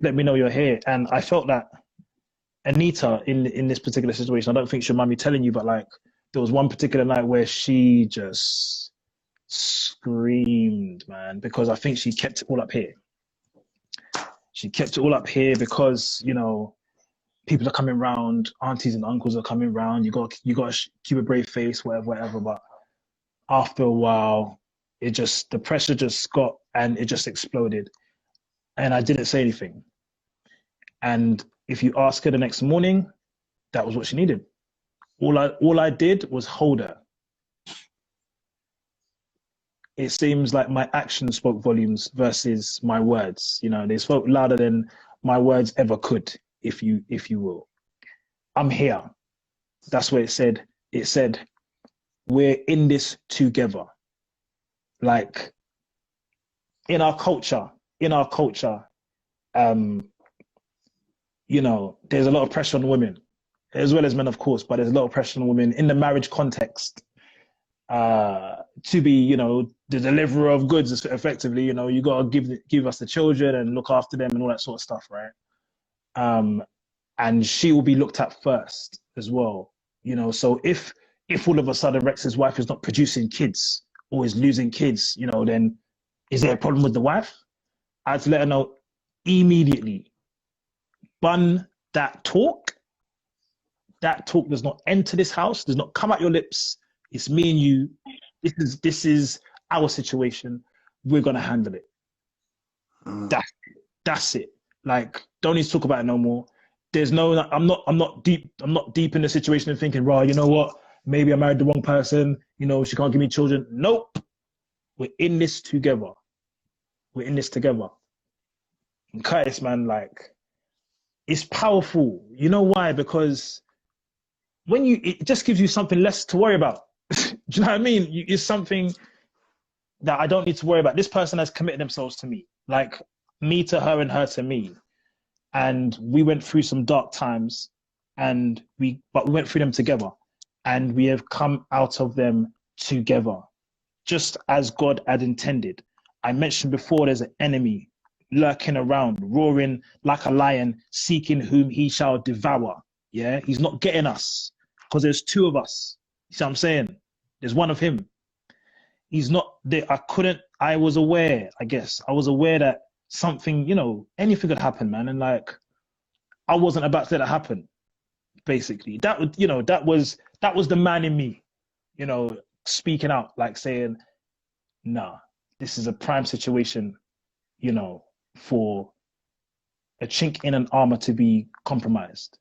A: let me know you're here. And I felt that Anita in this particular situation, I don't think she'll mind me telling you, but like, there was one particular night where she just screamed, man, because I think she kept it all up here. She kept it all up here because, you know, people are coming round, aunties and uncles are coming round. You got to keep a brave face, whatever. But after a while, the pressure just got, and it just exploded. And I didn't say anything. And if you ask her the next morning, that was what she needed. All I did was hold her. It seems like my actions spoke volumes versus my words. You know, they spoke louder than my words ever could, if you will. I'm here. That's what it said. It said, we're in this together. Like, in our culture, you know, there's a lot of pressure on women, as well as men, of course, but there's a lot of pressure on women in the marriage context, to be, you know, the deliverer of goods, effectively. You know, you got to give us the children and look after them and all that sort of stuff, right? And she will be looked at first as well, you know. So if all of a sudden Rex's wife is not producing kids or is losing kids, you know, then is there a problem with the wife? I had to let her know immediately. Bun that talk. That talk does not enter this house, does not come out your lips. It's me and you. This is our situation. We're gonna handle it. That's it. Like, don't need to talk about it no more. There's no, I'm not deep in the situation and thinking, right, you know what? Maybe I married the wrong person. You know, she can't give me children. Nope. We're in this together. We're in this together. And Curtis, man, like, it's powerful. You know why? Because it just gives you something less to worry about. Do you know what I mean? It's something that I don't need to worry about. This person has committed themselves to me, like me to her and her to me. And we went through some dark times, but we went through them together, and we have come out of them together, just as God had intended. I mentioned before, there's an enemy lurking around, roaring like a lion, seeking whom he shall devour. Yeah, he's not getting us because there's two of us. You see what I'm saying? There's one of him. He's not there. I was aware that something, you know, anything could happen, man. And like, I wasn't about to let it happen, basically. That was the man in me, you know, speaking out, like saying, nah, this is a prime situation, you know, for a chink in an armor to be compromised.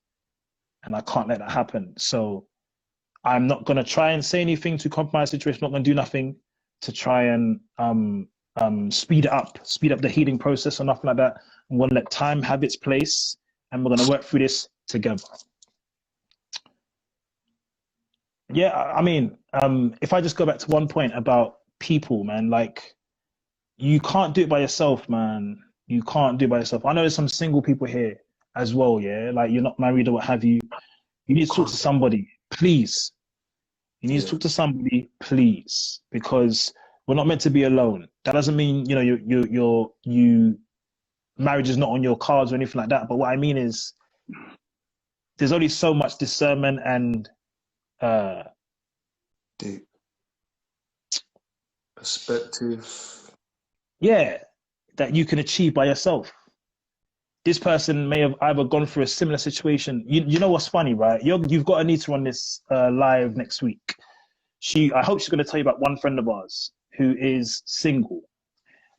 A: And I can't let that happen. So I'm not going to try and say anything to compromise the situation. I'm not going to do nothing to try and speed up the healing process or nothing like that. I'm going to let time have its place, and we're going to work through this together. Yeah, I mean, if I just go back to one point about people, man, like, you can't do it by yourself, man. You can't do it by yourself. I know there's some single people here as well, yeah? Like, you're not married or what have you. You need to talk to somebody, please. You need to talk to somebody, please, because we're not meant to be alone. That doesn't mean, you know, you marriage is not on your cards or anything like that. But what I mean is, there's only so much discernment and
B: deep perspective.
A: Yeah, that you can achieve by yourself. this person may have either gone through a similar situation. You know what's funny, right? You've got Anita on this live next week. I hope she's going to tell you about one friend of ours who is single,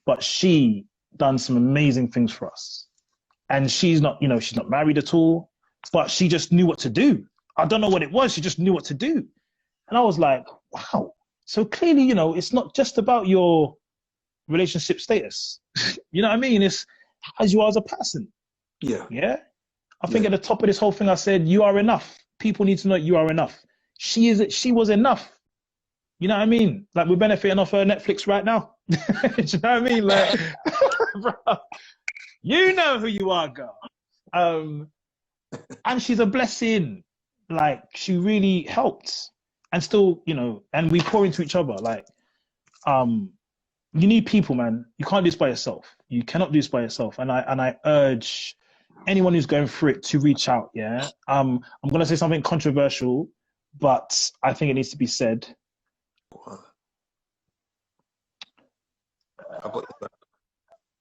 A: but she done some amazing things for us. And she's not married at all, but she just knew what to do. I don't know what it was. She just knew what to do. And I was like, wow. So clearly, it's not just about your relationship status. You know what I mean? It's as you are as a person.
B: Yeah.
A: Yeah. I think at the top of this whole thing, I said, you are enough. People need to know you are enough. She was enough. You know what I mean? Like, we're benefiting off her Netflix right now. Do you know what I mean? Like, bro, you know who you are, girl. And she's a blessing. Like, she really helped. And still, and we pour into each other. Like, you need people, man. You can't do this by yourself. You cannot do this by yourself. And I urge anyone who's going through it to reach out. Yeah. I'm gonna say something controversial, but I think it needs to be said.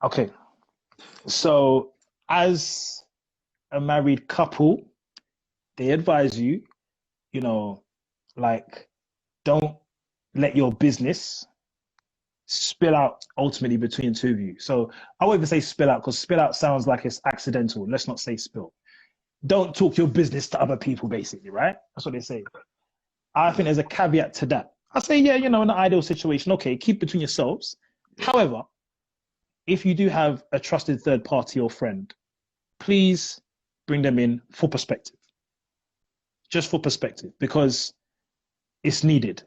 A: Okay. So, as a married couple, they advise you, like, don't let your business spill out ultimately between the two of you. So I won't even say spill out, because spill out sounds like it's accidental. Let's not say spill. Don't talk your business to other people, basically, right? That's what they say. I think there's a caveat to that. I say, yeah, in an ideal situation, okay, keep between yourselves. However, if you do have a trusted third party or friend, please bring them in for perspective. Just for perspective, because it's needed.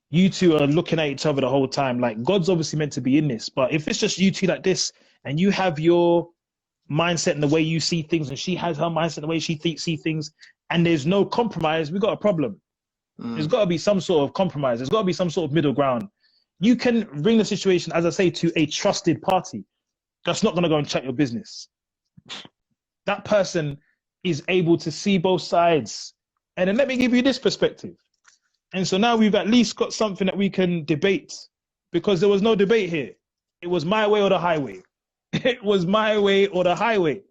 A: You two are looking at each other the whole time. Like, God's obviously meant to be in this, but if it's just you two like this, and you have your mindset and the way you see things, and she has her mindset and the way she see things, and there's no compromise, we got a problem. There's got to be some sort of compromise. There's got to be some sort of middle ground. You can bring the situation, as I say, to a trusted party that's not going to go and chat your business. That person is able to see both sides. And then let me give you this perspective. And so now we've at least got something that we can debate, because there was no debate here. It was my way or the highway. It was my way or the highway.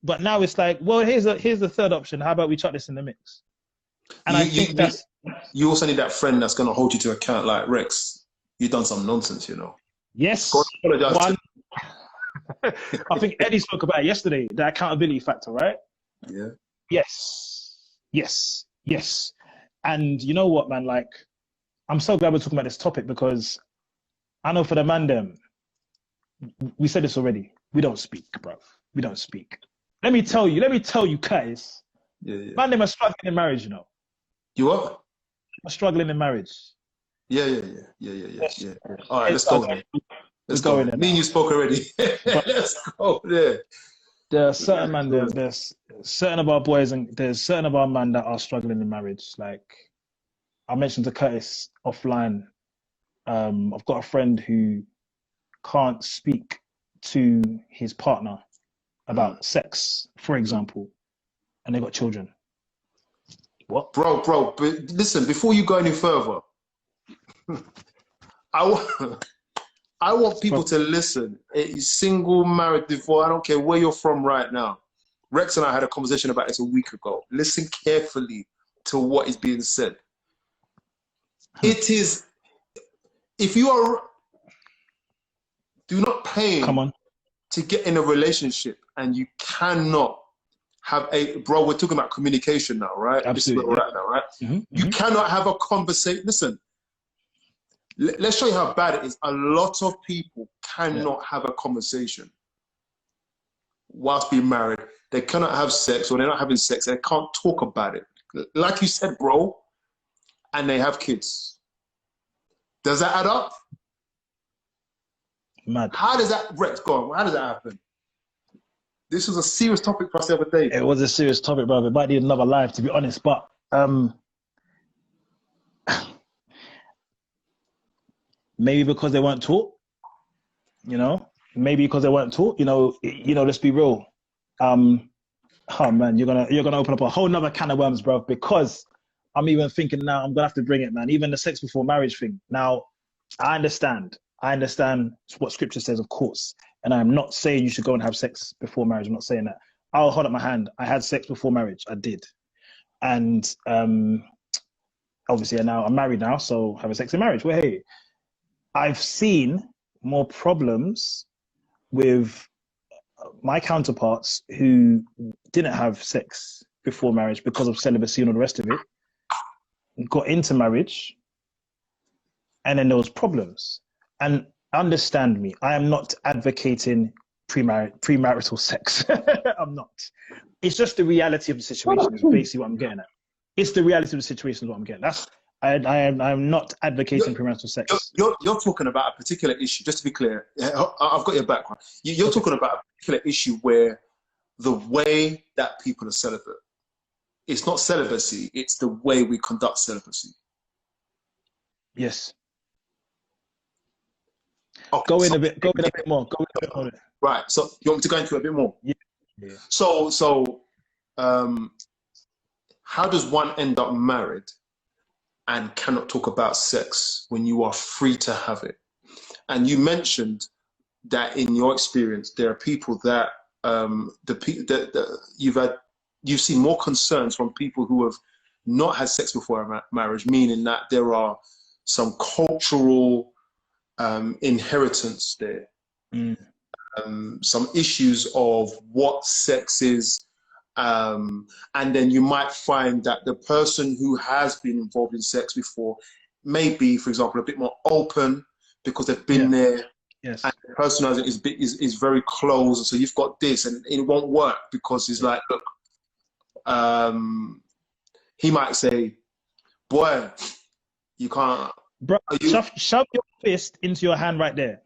A: But now it's like, well, here's the third option. How about we chuck this in the mix? And I think
B: you also need that friend that's going to hold you to account. Like, Rex, you've done some nonsense,
A: Yes. I think Eddie spoke about it yesterday, the accountability factor, right?
B: Yeah.
A: Yes. And you know what, man? Like, I'm so glad we're talking about this topic, because I know for the man them, we said this already. We don't speak, bro. We don't speak. Let me tell you, guys.
B: Yeah.
A: Man them are struggling in marriage,
B: You what?
A: Are struggling in marriage.
B: Yeah. All right, let's go. Let's go. Me and you spoke already. Let's go there.
A: There are certain man, there's certain of our boys and there's certain of our men that are struggling in marriage. Like, I mentioned to Curtis offline, I've got a friend who can't speak to his partner about sex, for example, and they got children. What?
B: Bro, but listen, before you go any further, I want people to listen. A single, married, divorced, I don't care where you're from right now. Rex and I had a conversation about this a week ago. Listen carefully to what is being said. It is, if you are, do not pay to get in a relationship, and you cannot have bro, we're talking about communication now, right?
A: Absolutely.
B: This is where we're at now, right? You cannot have a conversation. Listen, let's show you how bad it is. A lot of people cannot have a conversation whilst being married. They cannot have sex, or they're not having sex. They can't talk about it. Like you said, bro, and they have kids. Does that add up?
A: Mad.
B: How does that, Rex, go on, how does that happen? This was a serious topic for us the other day.
A: It was a serious topic, brother. It might need another live, to be honest, but maybe because they weren't taught, maybe because they weren't taught, let's be real. Oh man, you're gonna open up a whole nother can of worms, bro, because I'm even thinking now I'm gonna have to bring it, man. Even the sex before marriage thing. Now, I understand what scripture says, of course. And I'm not saying you should go and have sex before marriage. I'm not saying that. I'll hold up my hand. I had sex before marriage. I did. And obviously now I'm married now, so having sex in marriage. Well, hey, I've seen more problems with my counterparts who didn't have sex before marriage because of celibacy and all the rest of it, got into marriage, and then there was problems. And understand me, I am not advocating premarital sex. I'm not. It's just the reality of the situation is basically what I'm getting at. It's the reality of the situation is what I'm getting. I'm not advocating premarital sex.
B: You're talking about a particular issue, just to be clear. I've got your background. You're talking about a particular issue where the way that people are celibate, it's not celibacy, it's the way we conduct celibacy.
A: Yes.
B: Okay,
A: go in a bit more.
B: Right. So you want me to go into a bit more?
A: Yeah.
B: So how does one end up married and cannot talk about sex when you are free to have it? And you mentioned that in your experience, there are people that you've seen more concerns from people who have not had sex before marriage, meaning that there are some cultural inheritance there. Some issues of what sex is. And then you might find that the person who has been involved in sex before may be, for example, a bit more open because they've been there.
A: Yes.
B: And the person is very close. So you've got this, and it won't work because he's like, look, he might say, boy, you can't.
A: Bro, shove your fist into your hand right there.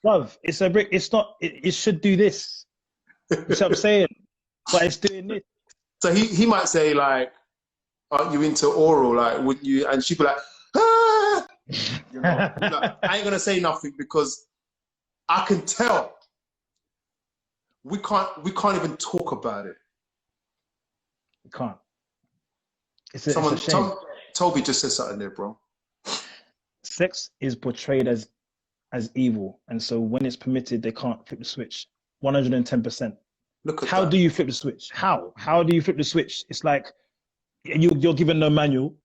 A: Love, it's a brick. It's not. It should do this. You know what I'm saying? But it's doing this.
B: So he might say like, "Aren't you into oral? Like, wouldn't you?" And she'd be like, "Ah!" You know, like, I ain't gonna say nothing because I can tell. We can't even talk about it.
A: You can't. It's a shame.
B: Toby just said something there, bro.
A: Sex is portrayed as evil, and so when it's permitted, they can't flip the switch. 110%.
B: Look at
A: how
B: that.
A: do you flip the switch? How do you flip the switch? It's like you're given no manual.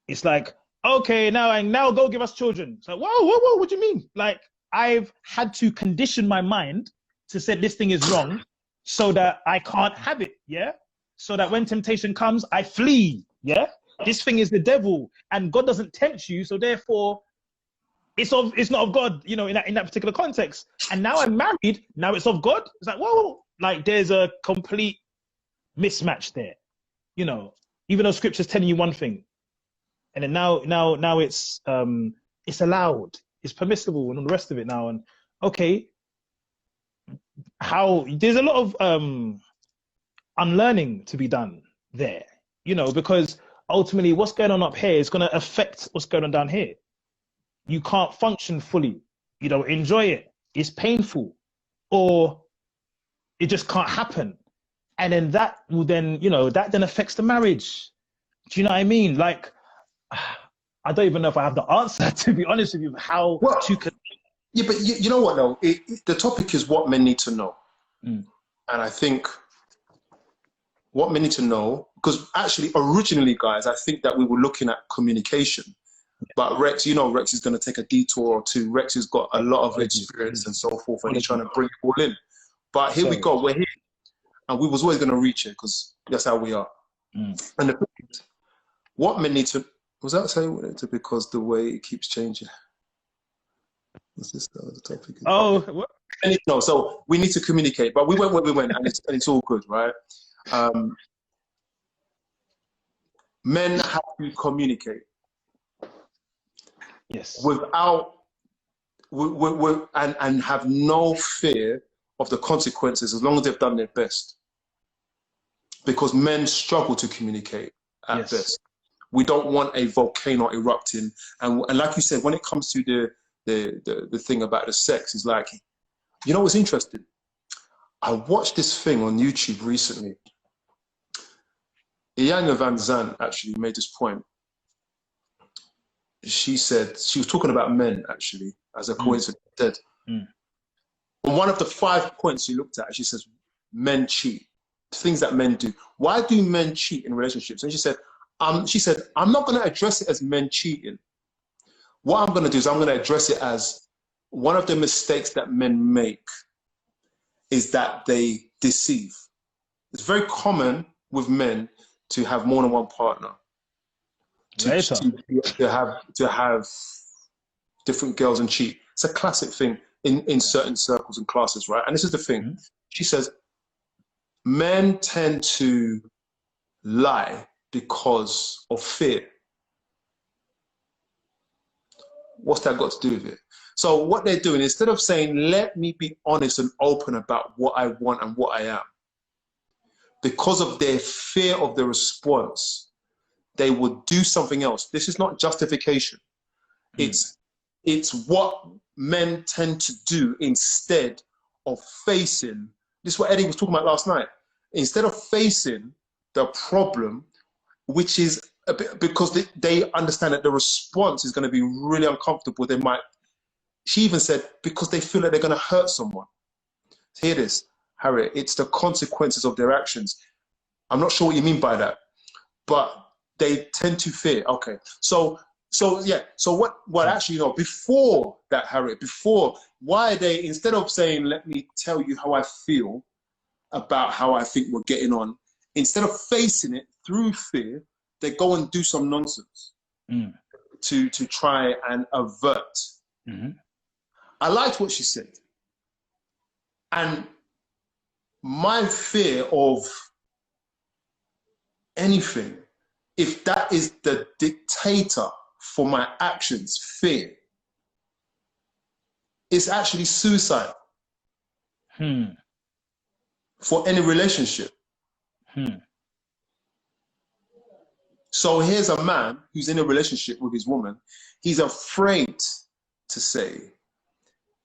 A: It's like, okay, now go give us children. It's like, whoa, what do you mean? Like, I've had to condition my mind to say this thing is wrong so that I can't have it, yeah? So that when temptation comes, I flee, yeah? This thing is the devil, and God doesn't tempt you, so therefore it's not of God, you know, in that particular context. And now I'm married, now it's of God. It's like, whoa, like there's a complete mismatch there, you know, even though scripture's telling you one thing. And then now it's allowed, it's permissible and all the rest of it now. And okay, there's a lot of unlearning to be done there, you know, because ultimately what's going on up here is going to affect what's going on down here. You can't function fully, you know, enjoy it. It's painful, or it just can't happen. And then that will then, you know, that then affects the marriage. Do you know what I mean? Like, I don't even know if I have the answer, to be honest with you, how to connect.
B: Yeah, but you know what, though? The topic is what men need to know. And I think what men need to know, because actually, originally, guys, I think that we were looking at communication. But Rex, you know, Rex is going to take a detour or two. Rex has got a lot of experience and so forth, and he's trying to bring it all in. But here we go, we're here. And we was always going to reach it, because that's how we are. And the thing is, what men need to, was that saying to, because the way it keeps changing? What's this the topic?
A: Oh, what?
B: No, so we need to communicate, but we went where we went, and it's all good, right? Men have to communicate.
A: Yes.
B: Without, and have no fear of the consequences as long as they've done their best. Because men struggle to communicate at best. We don't want a volcano erupting. And like you said, when it comes to the thing about the sex, is like, you know what's interesting? I watched this thing on YouTube recently. Iyanla Vanzant actually made this point. She said, she was talking about men actually, as a coincidence. And one of the 5 points she looked at, she says, men cheat. Things that men do. Why do men cheat in relationships? And she said, I'm not going to address it as men cheating. What I'm going to do is I'm going to address it as one of the mistakes that men make is that they deceive. It's very common with men to have more than one partner, to have different girls and cheat. It's a classic thing in certain circles and classes, right? And this is the thing. Mm-hmm. She says, men tend to lie because of fear. What's that got to do with it? So what they're doing, instead of saying, let me be honest and open about what I want and what I am, because of their fear of the response, they would do something else. This is not justification. It's what men tend to do instead of facing. This is what Eddie was talking about last night. Instead of facing the problem, which is because they understand that the response is going to be really uncomfortable. She even said, because they feel like they're going to hurt someone. Hear this, Harriet, it's the consequences of their actions. I'm not sure what you mean by that, but they tend to fear. Okay, so what actually, before that, Harriet, why are they, instead of saying, let me tell you how I feel about how I think we're getting on, instead of facing it through fear, they go and do some nonsense to try and avert. Mm-hmm. I liked what she said. And my fear of anything, if that is the dictator for my actions, fear, it's actually suicide for any relationship. So here's a man who's in a relationship with his woman. He's afraid to say,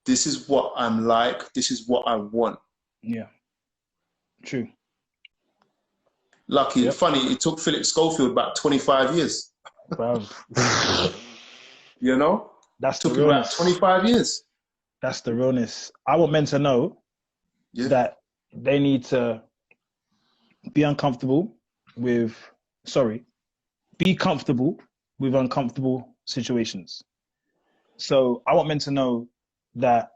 B: this is what I'm like, this is what I want.
A: Yeah, true.
B: Lucky, funny, it took Philip Schofield about 25 years. You know?
A: That's
B: took him about 25 years.
A: That's the realness. I want men to know that they need to be comfortable with uncomfortable situations. So I want men to know that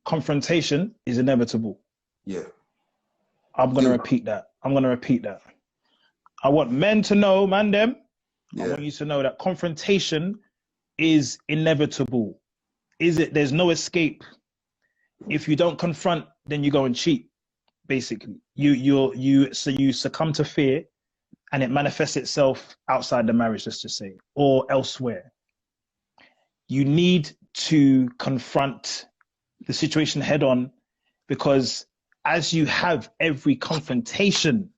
A: confrontation is inevitable.
B: Yeah.
A: I'm going to repeat that. I want men to know, I want you to know that confrontation is inevitable. There's no escape. If you don't confront, then you go and cheat, basically. You succumb to fear, and it manifests itself outside the marriage, let's just say, or elsewhere. You need to confront the situation head on, because as you have every confrontation,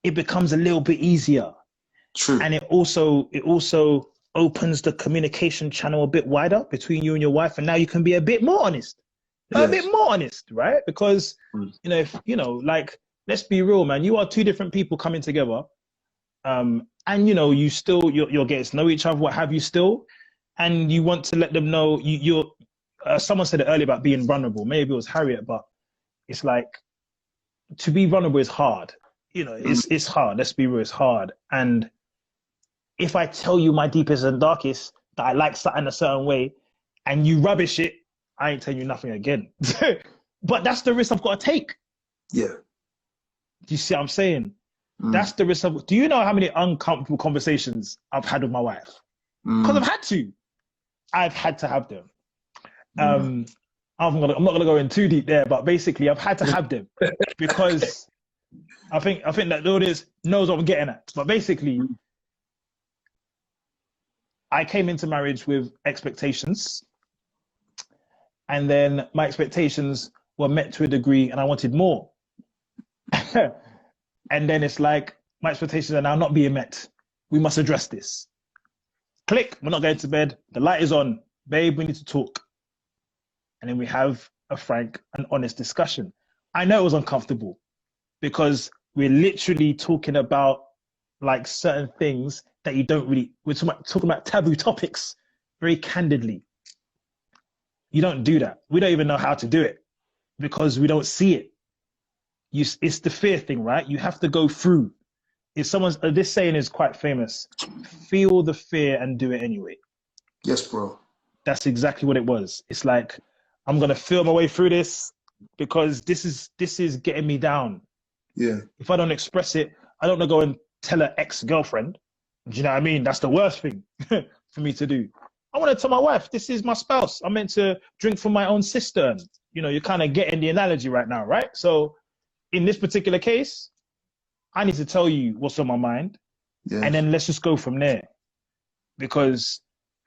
A: it becomes a little bit easier.
B: True.
A: And it also opens the communication channel a bit wider between you and your wife, and now you can be a bit more honest. A bit more honest, right? Because let's be real, man. You are two different people coming together, and you're getting to know each other, what have you still, and you want to let them know you're. Someone said it earlier about being vulnerable. Maybe it was Harriet, but it's like, to be vulnerable is hard. It's hard. Let's be real, it's hard. And if I tell you my deepest and darkest, that I like something a certain way, and you rubbish it, I ain't telling you nothing again. But that's the risk I've got to take.
B: Yeah.
A: Do you see what I'm saying? That's the risk. Do you know how many uncomfortable conversations I've had with my wife? Because I've had to have them. I'm not gonna go in too deep there, but basically I've had to have them because I think that the audience knows what I'm getting at. But basically, I came into marriage with expectations, and then my expectations were met to a degree, and I wanted more. And then it's like, my expectations are now not being met. We must address this. Click, we're not going to bed. The light is on. Babe, we need to talk. And then we have a frank and honest discussion. I know it was uncomfortable because we're literally talking about like certain things that we're talking about taboo topics very candidly. You don't do that. We don't even know how to do it. because we don't see it. It's the fear thing, right? You have to go through. If someone's, this saying is quite famous, feel the fear and do it anyway.
B: Yes, bro.
A: That's exactly what it was. It's like, I'm going to feel my way through this because this is getting me down.
B: Yeah.
A: If I don't express it, I don't want to go and tell an ex-girlfriend. Do you know what I mean? That's the worst thing for me to do. I want to tell my wife, this is my spouse. I'm meant to drink from my own cistern. You know, you're kind of getting the analogy right now, right? So in this particular case, I need to tell you what's on my mind. Yeah. And then let's just go from there. Because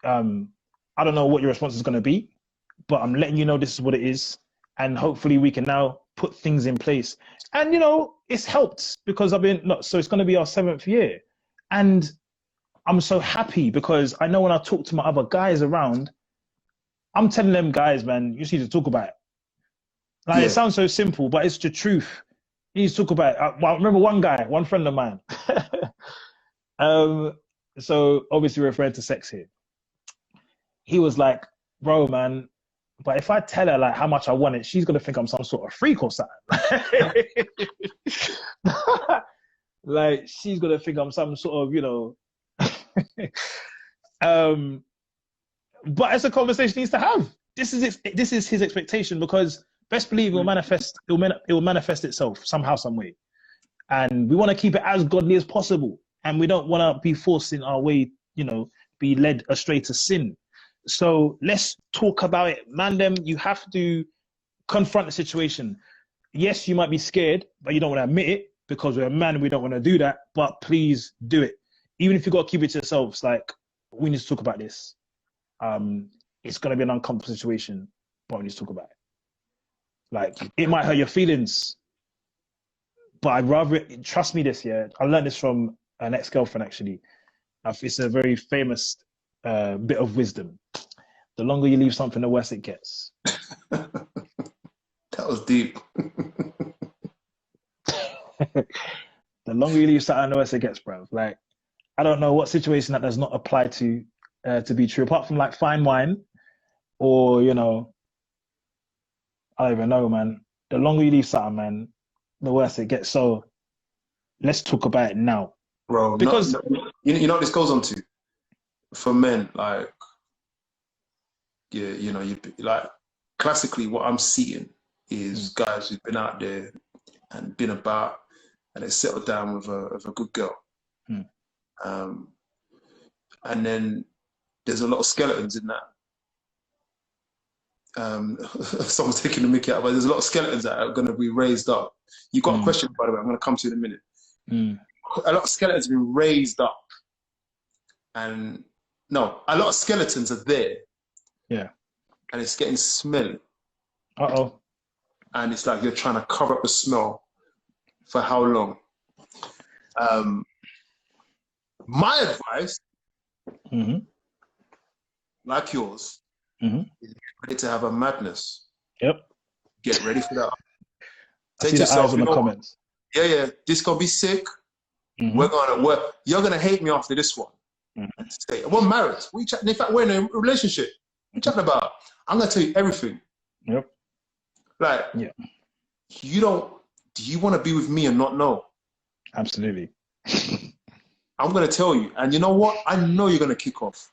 A: I don't know what your response is going to be, but I'm letting you know this is what it is. And hopefully we can now put things in place. And, you know, it's helped because so it's going to be our 7th year. And I'm so happy because I know when I talk to my other guys around, I'm telling them, guys, man, you just need to talk about it. Like, It sounds so simple, but it's the truth. You need to talk about it. Well, I remember one friend of mine. So obviously referring to sex here. He was like, bro, man, but if I tell her like how much I want it, she's going to think I'm some sort of freak or something. Like, she's going to think I'm some sort of, you know, but it's a conversation he needs to have. This is his expectation because best believe it will manifest itself somehow, some way. And we want to keep it as godly as possible. And we don't want to be forcing our way, you know, be led astray to sin. So let's talk about it. Man, you have to confront the situation. Yes, you might be scared, but you don't want to admit it because we're a man, we don't want to do that, but please do it. Even if you got to keep it to yourselves, like, we need to talk about this. It's going to be an uncomfortable situation, but we need to talk about it. Like, it might hurt your feelings, but I'd rather, trust me this, yeah. I learned this from an ex-girlfriend, actually. It's a very famous bit of wisdom. The longer you leave something, the worse it gets.
B: That was deep.
A: The longer you leave something, the worse it gets, bro. Like, I don't know what situation that does not apply to be true, apart from like fine wine or, you know, I don't even know, man. The longer you leave something, man, the worse it gets. So let's talk about it now.
B: Bro, because you know what this goes on to? For men, like, yeah, you know, like, classically what I'm seeing is guys who've been out there and been about and they settled down with a good girl. And then there's a lot of skeletons in that. Someone's taking the mickey out, but there's a lot of skeletons that are going to be raised up. You got a question, by the way, I'm going to come to in a minute. A lot of skeletons have been raised up. And no, a lot of skeletons are there. Yeah. And it's getting smelly.
A: Uh-oh.
B: And it's like you're trying to cover up the smell for how long? My advice, like yours, is ready to have a madness.
A: Yep.
B: Get ready for that.
A: Take yourself in the comments.
B: Yeah. This gonna be sick. We're gonna work. You're gonna hate me after this one. Say, we're married. In fact, we're in a relationship. What are you talking about? I'm gonna tell you everything. Yep. Like, yeah. Do you want to be with me and not know?
A: Absolutely.
B: I'm going to tell you. And you know what? I know you're going to kick off.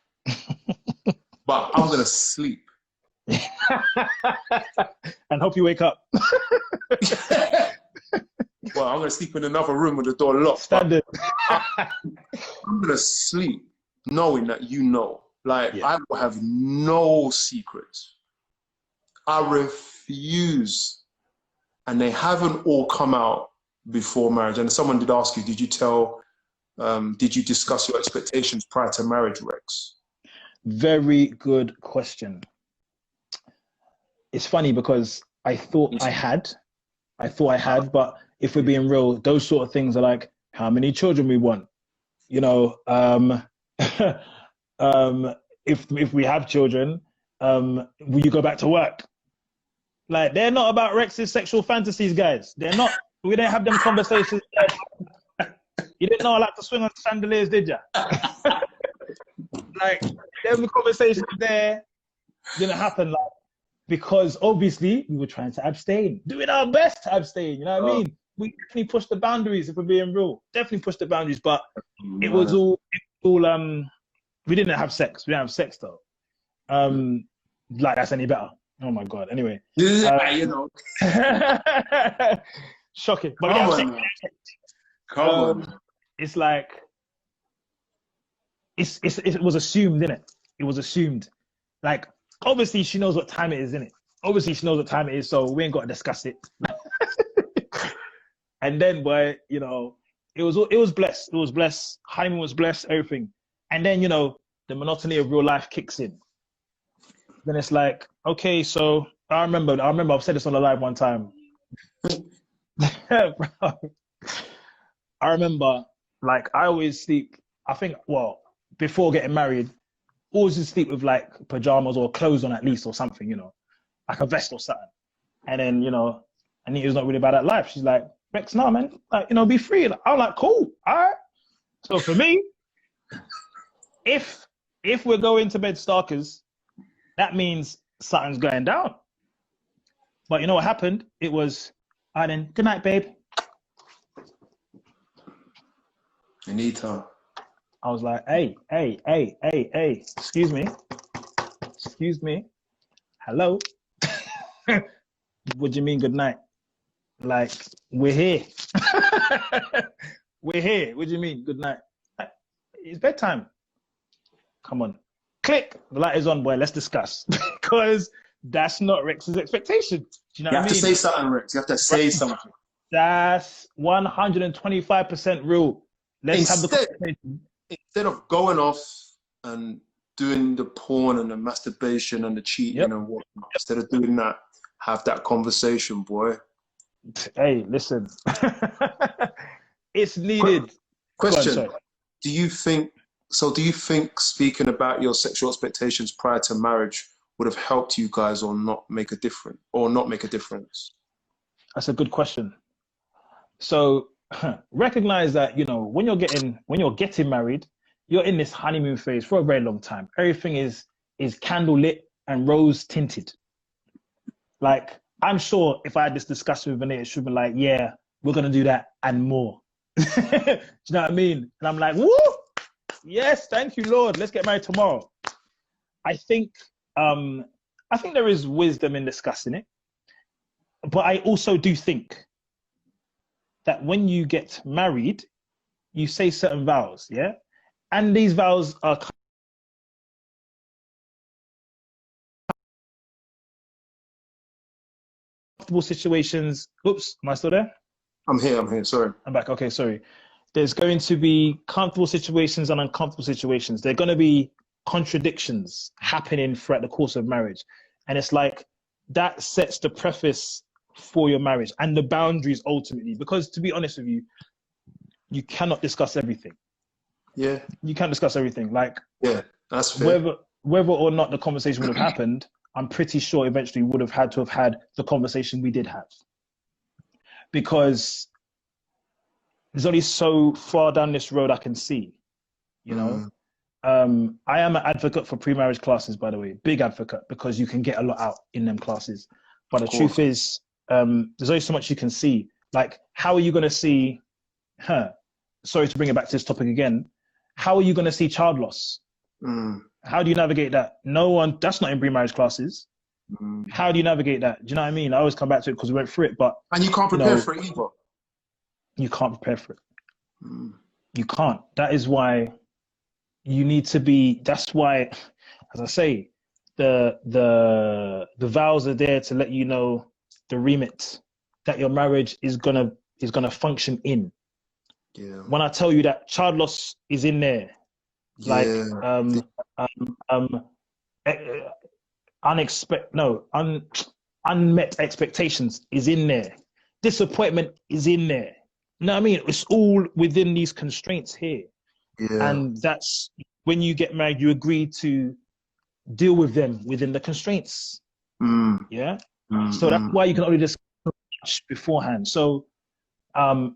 B: But I'm going to sleep.
A: And hope you wake up.
B: Well, I'm going to sleep in another room with the door locked.
A: Standard.
B: I'm going to sleep knowing that you know. Like, I will have no secrets. I refuse. And they haven't all come out before marriage. And someone did ask you, did you discuss your expectations prior to marriage, Rex?
A: Very good question. It's funny because I thought I had, but if we're being real, those sort of things are like how many children we want. You know, if we have children, will you go back to work? Like, they're not about Rex's sexual fantasies, guys. They're not. We didn't have them conversations. You didn't know I like to swing on chandeliers, did you? Like, them conversations there didn't happen. Like, because obviously we were trying to abstain, doing our best to abstain. You know what I mean? We definitely pushed the boundaries, if we're being real. Definitely pushed the boundaries, but it was all we didn't have sex. We didn't have sex though. Like that's any better. Oh my god. Anyway.
B: You know.
A: Shocking. But
B: Come on.
A: It's like it was assumed, innit? It was assumed. Like obviously she knows what time it is, innit? Obviously she knows what time it is, so we ain't got to discuss it. And then, boy, you know, it was blessed. It was blessed. Honeymoon was blessed. Everything. And then, you know, the monotony of real life kicks in. Then it's like, okay, so I remember I've said this on the live one time. I remember, like, I always sleep. I think, well, before getting married, always just sleep with like pajamas or clothes on at least or something, you know, like a vest or something. And then, you know, Anita's not really about that life. She's like, Rex, no, man, like, you know, be free. I'm like, cool, all right. So for me, if we're going to bed starkers, that means something's going down. But you know what happened? It was, all right then, good night, babe.
B: Anita.
A: I was like, hey, excuse me. Hello? What do you mean good night? Like, we're here. We're here. What do you mean good night? It's bedtime. Come on. Click. The light is on, boy. Let's discuss. Because that's not Rex's expectation. Do you know what I mean?
B: You have to say something, Rex. You have to say something.
A: That's 125% real. Let's have the conversation.
B: Instead of going off and doing the porn and the masturbation and the cheating and whatnot, instead of doing that, have that conversation, boy.
A: Hey, listen. It's needed.
B: Question. Do you think speaking about your sexual expectations prior to marriage would have helped you guys or not make a difference?
A: That's a good question. So recognize that, you know, when you're getting married, you're in this honeymoon phase for a very long time. Everything is candle lit and rose tinted. Like, I'm sure if I had this discussion with Anita, she'd be like, yeah, we're going to do that and more. Do you know what I mean? And I'm like, woo! Yes, thank you, Lord. Let's get married tomorrow. I think there is wisdom in discussing it. But I also do think that when you get married, you say certain vows, yeah? And these vows are comfortable situations. Oops, am I still there?
B: I'm here, sorry.
A: I'm back, okay, sorry. There's going to be comfortable situations and uncomfortable situations. There are going to be contradictions happening throughout the course of marriage. And it's like, that sets the preface for your marriage and the boundaries ultimately. Because to be honest with you, you cannot discuss everything.
B: Yeah.
A: You can't discuss everything. Like,
B: yeah, that's fair.
A: Whether or not the conversation would have happened, I'm pretty sure eventually would have had to have had the conversation we did have. Because there's only so far down this road I can see, you know? I am an advocate for pre-marriage classes, by the way, big advocate, because you can get a lot out in them classes. But the truth is, there's only so much you can see. Like, how are you going to see, sorry to bring it back to this topic again, how are you going to see child loss? How do you navigate that? No one, that's not in pre-marriage classes. How do you navigate that? Do you know what I mean? I always come back to it because we went through it, but...
B: And you can't prepare for it either.
A: You can't prepare for it. You can't. That is why you need to be, that's why, as I say, the vows are there to let you know the remit that your marriage is gonna function in.
B: Yeah.
A: When I tell you that child loss is in there, like unmet expectations is in there. Disappointment is in there. You know what I mean? It's all within these constraints here.
B: Yeah.
A: And that's when you get married, you agree to deal with them within the constraints. Yeah. So that's why you can only discuss beforehand. So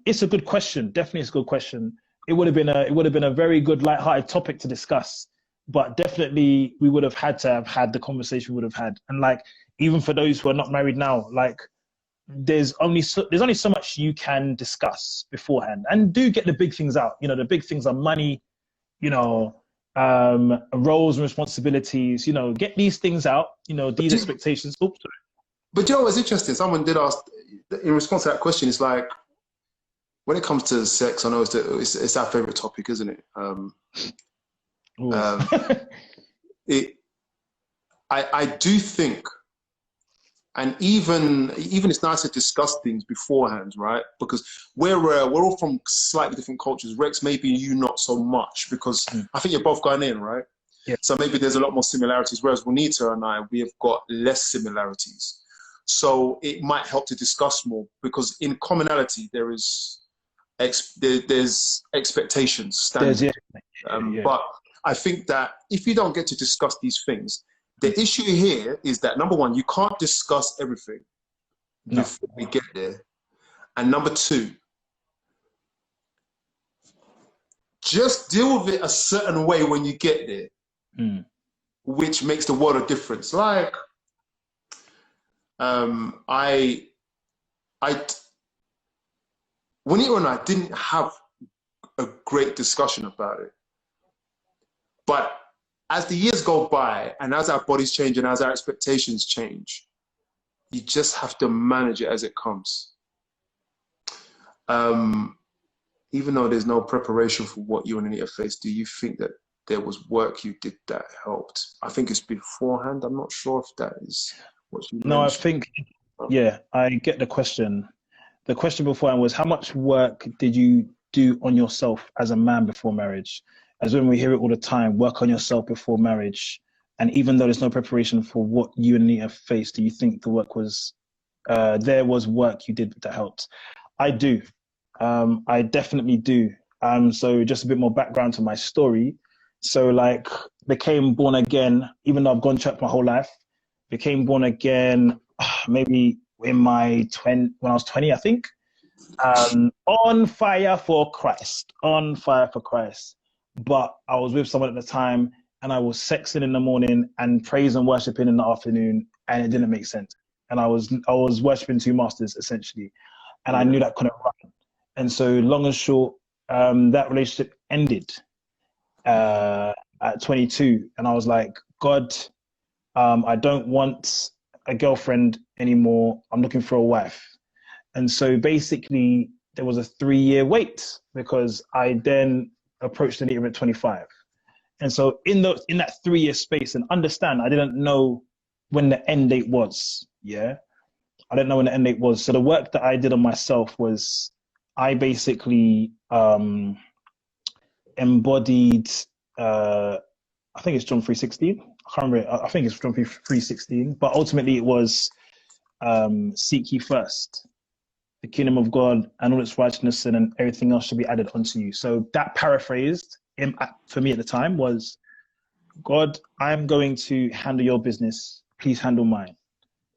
A: it's a good question. Definitely it's a good question. It would have been a very good light-hearted topic to discuss, but definitely we would have had to have had the conversation we would have had. And like, even for those who are not married now, like there's only so much you can discuss beforehand, and do get the big things out. You know, the big things are money, you know, roles and responsibilities. You know, get these things out. You know, these expectations. Oops.
B: But Joe, it's interesting. Someone did ask in response to that question. It's like, when it comes to sex, I know it's our favorite topic, isn't it? I do think, and even it's nice to discuss things beforehand, right? Because we're all from slightly different cultures. Rex, maybe you not so much, because I think you're both Ghanaian, right?
A: Yeah.
B: So maybe there's a lot more similarities, whereas Juanita and I, we have got less similarities. So it might help to discuss more, because in commonality there's expectations, standards. But I think that if you don't get to discuss these things, the issue here is that, number one, you can't discuss everything before we get there. And number two, just deal with it a certain way when you get there, which makes the world a difference. Like, Juanita and I didn't have a great discussion about it. But as the years go by, and as our bodies change and as our expectations change, you just have to manage it as it comes. Even though there's no preparation for what you and Anita face, do you think that there was work you did that helped? I think it's beforehand. I'm not sure if that is what you mentioned.
A: No, I think, yeah, I get the question. The question beforehand was, how much work did you do on yourself as a man before marriage? As when we hear it all the time, work on yourself before marriage. And even though there's no preparation for what you and Anita faced, do you think the work was, there was work you did that helped? I do. I definitely do. So just a bit more background to my story. So like, became born again, even though I've gone to church my whole life, became born again maybe in my when I was 20, I think. On fire for Christ. But I was with someone at the time, and I was sexing in the morning and praise and worshiping in the afternoon, and it didn't make sense. And I was worshiping two masters, essentially, and I knew that couldn't run. And so, long and short, that relationship ended at 22, and I was like, God, I don't want a girlfriend anymore. I'm looking for a wife. And so basically there was a 3-year wait, because I then approached Anita at 25. And so in that 3-year space, and understand, I didn't know when the end date was. Yeah. I didn't know when the end date was. So the work that I did on myself was, I basically embodied, I think it's John 3:16. I can't remember. I think it's John 3:16. But ultimately it was, seek ye first the kingdom of God and all its righteousness, and everything else shall be added unto you. So that paraphrased for me at the time was, God, I'm going to handle your business. Please handle mine.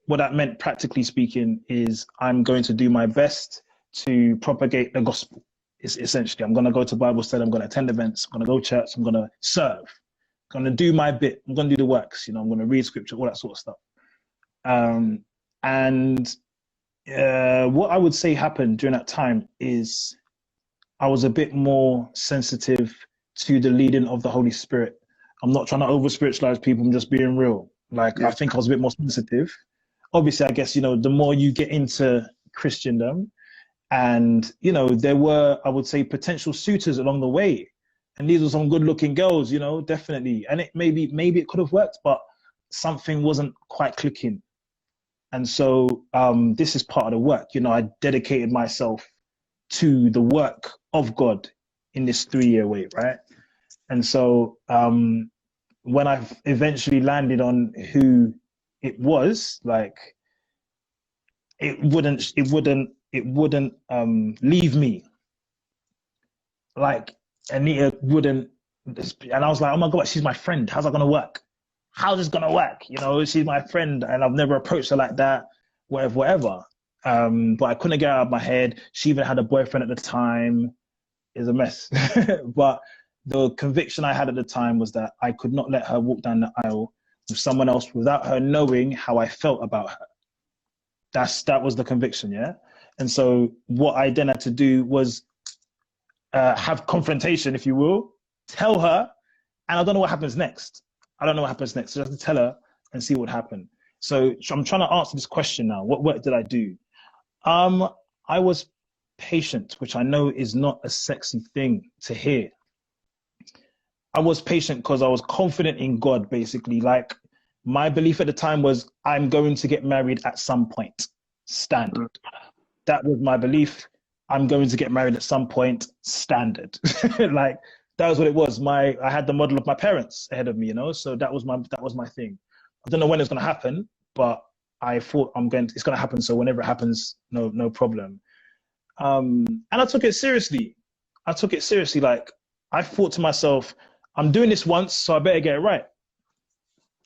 A: What that meant, practically speaking, is I'm going to do my best to propagate the gospel. It's essentially, I'm going to go to Bible study. I'm going to attend events. I'm going to go to church. I'm going to serve. I'm going to do my bit. I'm going to do the works. I'm going to read scripture, all that sort of stuff. What I would say happened during that time is I was a bit more sensitive to the leading of the Holy Spirit. I'm not trying to over spiritualize people. I'm just being real. Like, I think I was a bit more sensitive. Obviously, I guess, the more you get into Christendom, and, there were, I would say, potential suitors along the way. And these were some good looking girls, definitely. And it maybe it could have worked, but something wasn't quite clicking. And so this is part of the work. I dedicated myself to the work of God in this 3-year wait, right? And so when I eventually landed on who it was, like, it wouldn't leave me. Like, Anita wouldn't, and I was like, oh my God, she's my friend. How's that gonna work? How's this gonna work? She's my friend, and I've never approached her like that, whatever. But I couldn't get her out of my head. She even had a boyfriend at the time. It's a mess. But the conviction I had at the time was that I could not let her walk down the aisle with someone else without her knowing how I felt about her. That was the conviction, yeah? And so what I then had to do was have confrontation, if you will, tell her, and I don't know what happens next. I don't know what happens next. So I have to tell her and see what happened. So I'm trying to answer this question now. What work did I do? I was patient, which I know is not a sexy thing to hear. I was patient because I was confident in God, basically. Like, my belief at the time was, I'm going to get married at some point. Standard. That was my belief. I'm going to get married at some point. Standard. Like, that was what it was. I had the model of my parents ahead of me, you know. So that was my thing. I don't know when it's going to happen, but I thought it's going to happen. So whenever it happens, no problem. And I took it seriously. Like, I thought to myself, I'm doing this once, so I better get it right.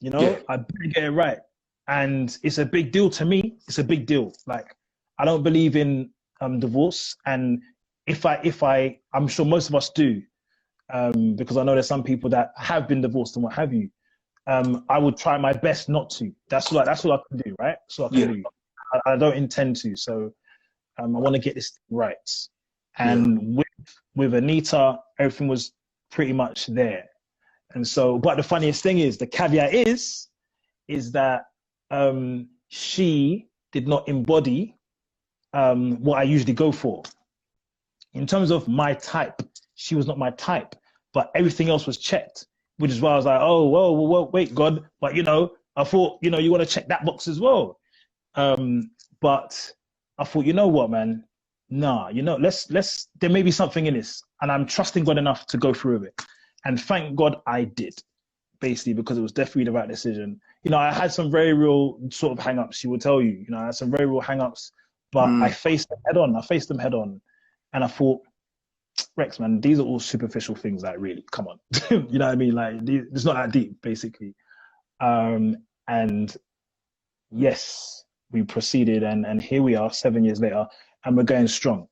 A: You know, yeah. I better get it right. And it's a big deal to me. It's a big deal. Like, I don't believe in divorce. And I'm sure most of us do, because I know there's some people that have been divorced and what have you. I would try my best not to. That's what I can do, right? So I can do. I don't intend to. So I want to get this right. And with Anita, everything was pretty much there. And so, but the funniest thing is, the caveat is that she did not embody what I usually go for. In terms of my type, she was not my type, but everything else was checked, which is why I was like, oh, whoa, wait, God. But, you know, I thought, you know, you want to check that box as well. But I thought, you know what, man? Nah, you know, let's, there may be something in this, and I'm trusting God enough to go through it. And thank God I did, basically, because it was definitely the right decision. You know, I had some very real sort of hang-ups, she will tell you. You know, I had some very real hang-ups, but I faced them head on. And I thought, Rex, man, these are all superficial things, like, really, come on. You know what I mean? Like, it's not that deep, basically. And yes, we proceeded, and here we are 7 years later, and we're going strong.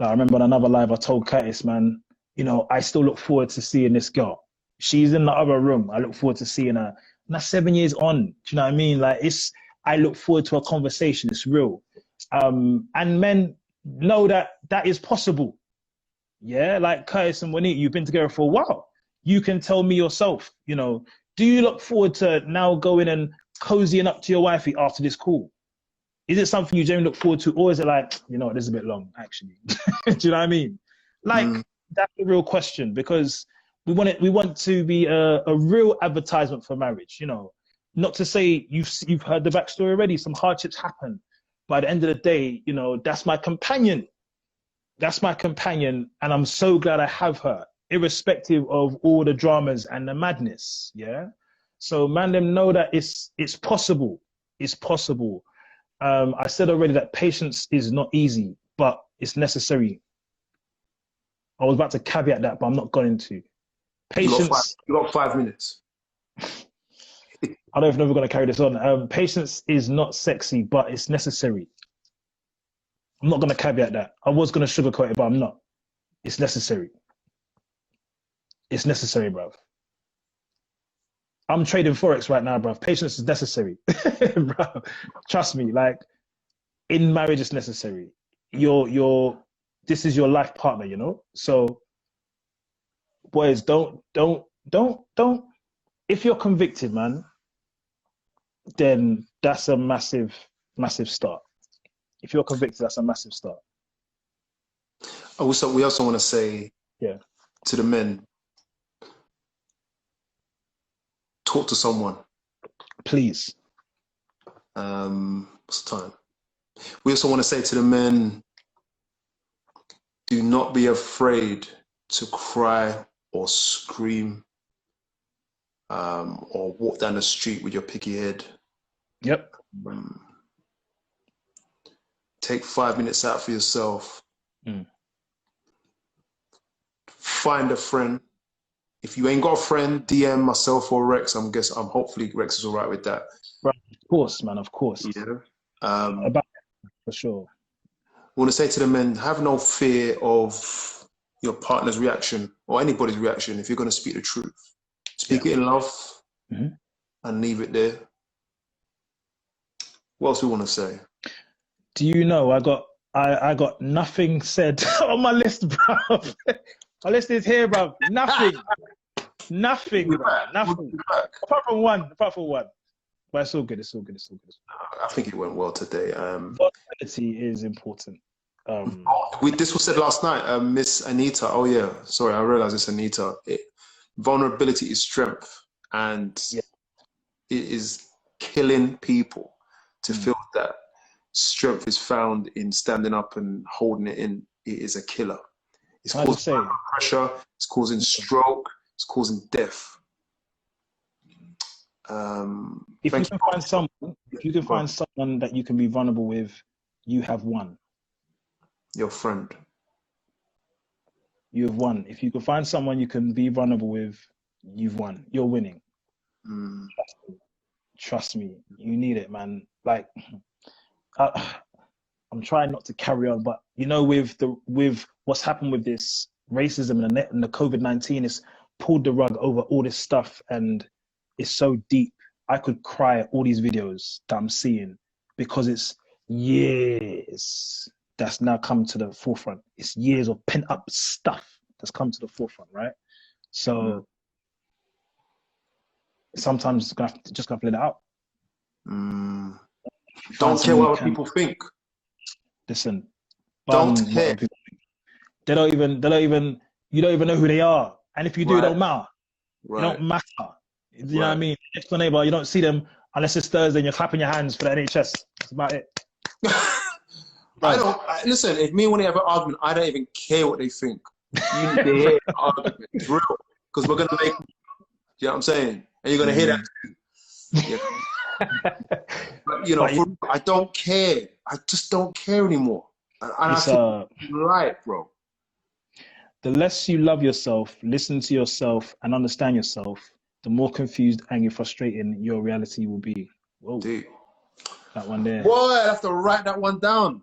A: Like, I remember on another live, I told Curtis, man, you know, I still look forward to seeing this girl. She's in the other room. I look forward to seeing her. And that's 7 years on. Do you know what I mean? Like, I look forward to a conversation. It's real. And men know that is possible. Yeah, like Curtis and Juanita, you've been together for a while. You can tell me yourself, you know, do you look forward to now going and cozying up to your wifey after this call? Is it something you genuinely look forward to? Or is it like, you know, this is a bit long, actually? Do you know what I mean? Like, that's the real question, because we want to be a real advertisement for marriage, you know. Not to say you've heard the backstory already, some hardships happen. But at the end of the day, you know, that's my companion. That's my companion, and I'm so glad I have her, irrespective of all the dramas and the madness, yeah? So man, them know that it's possible. It's possible. I said already that patience is not easy, but it's necessary. I was about to caveat that, but I'm not going to. Patience.
B: You got 5 minutes.
A: I don't know if we're going to carry this on. Patience is not sexy, but it's necessary. I'm not going to caveat that. I was going to sugarcoat it, but I'm not. It's necessary. It's necessary, bruv. I'm trading Forex right now, bruv. Patience is necessary. Bruv, trust me, like, in marriage, it's necessary. This is your life partner, you know? So, boys, don't. If you're convicted, man, then that's a massive, massive start. If you're convicted, that's a massive start.
B: We also want to say to the men, talk to someone.
A: Please.
B: What's the time? We also want to say to the men, do not be afraid to cry or scream or walk down the street with your picky head.
A: Yep.
B: Take 5 minutes out for yourself. Find a friend. If you ain't got a friend, DM myself or Rex. Hopefully Rex is all right with that.
A: Right. Of course, man. Of course.
B: Yeah.
A: For sure.
B: I want to say to the men, have no fear of your partner's reaction or anybody's reaction if you're going to speak the truth. Speak it in love. and leave it there. What else we want to say?
A: Do you know I got nothing said on my list, bro. My list is here, bro. Nothing, bro. Nothing. Apart from one. But it's all good. It's all good.
B: I think it went well today.
A: Vulnerability is important.
B: This was said last night, Miss Anita. Oh yeah, sorry, I realized it's Anita. Vulnerability is strength, and it is killing people to feel that strength is found in standing up and holding it in. It is a killer. It's causing pressure. It's causing stroke. It's causing death.
A: If you can find someone that you can be vulnerable with, you have won.
B: Your friend.
A: You have won. If you can find someone you can be vulnerable with, you've won. You're winning. Trust me. You need it, man. Like, I'm trying not to carry on, but you know, with what's happened with this racism and the COVID-19, it's pulled the rug over all this stuff, and it's so deep. I could cry at all these videos that I'm seeing because it's years that's now come to the forefront. It's years of pent up stuff that's come to the forefront, right? So sometimes just gonna let it out.
B: Don't care what people think.
A: Listen,
B: don't care.
A: They don't even. You don't even know who they are, and if you do, it don't matter.
B: Right.
A: It don't matter. You know what I mean? Next door neighbor, you don't see them unless it's Thursday and you're clapping your hands for the NHS. That's about it.
B: Listen, if me and Winnie have an argument, I don't even care what they think. You need to hear the argument. It's real. Because we're going to make, you know what I'm saying? And you're going to hear that too. Yeah. But, I don't care. I just don't care anymore. And I feel right, bro.
A: The less you love yourself, listen to yourself, and understand yourself, the more confused, angry, frustrating your reality will be. Whoa.
B: Dude.
A: That one there.
B: Boy, I have to write that one down.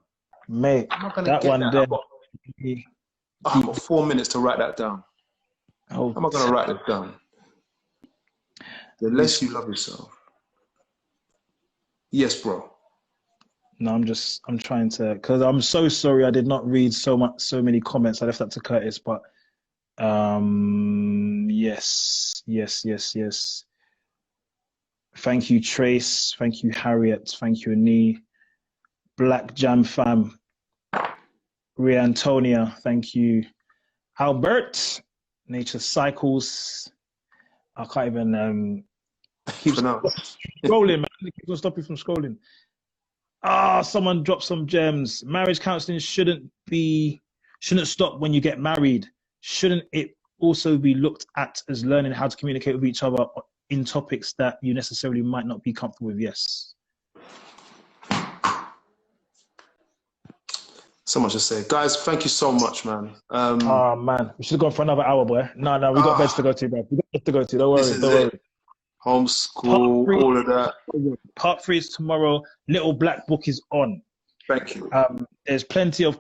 A: Mate, that one there.
B: I've got 4 minutes to write that down.
A: Oh.
B: How am I going to write that down? The less you love yourself. Yes, bro.
A: No, I'm trying to, because I'm so sorry I did not read so many comments. I left that to Curtis, but yes. Thank you, Trace. Thank you, Harriet. Thank you, Ani. Black Jam Fam. Ria Antonia. Thank you. Albert. Nature Cycles. I can't even keep scrolling, man. It keeps on stopping from scrolling. Someone dropped some gems. Marriage counseling shouldn't stop when you get married. Shouldn't it also be looked at as learning how to communicate with each other in topics that you necessarily might not be comfortable with? Yes.
B: So much to say. Guys, thank you so much, man.
A: Man. We should have gone for another hour, boy. No, we got beds to go to, bro. We got beds to go to. Don't worry.
B: Homeschool, all of that.
A: Part 3 is tomorrow. Little Black Book is on.
B: Thank you.
A: There's plenty of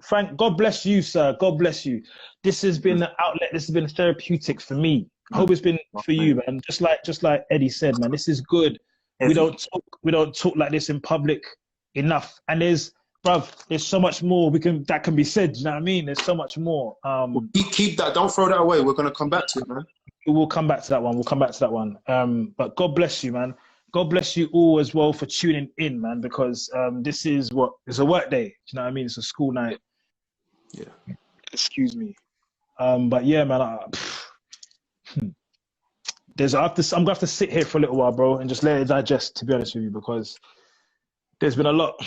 A: Frank, God bless you, sir. God bless you. This has been an outlet. This has been therapeutic for me. I hope it's been for you, man. Just like Eddie said, man, this is good. We don't talk like this in public enough. And there's so much more that can be said. You know what I mean? There's so much more.
B: Keep that. Don't throw that away. We're gonna come back to it, man.
A: We'll come back to that one. But God bless you, man. God bless you all as well for tuning in, man, because this is it's a work day. Do you know what I mean? It's a school night.
B: Yeah.
A: Excuse me. But yeah, man. I'm gonna have to sit here for a little while, bro, and just let it digest. To be honest with you, because there's been a lot.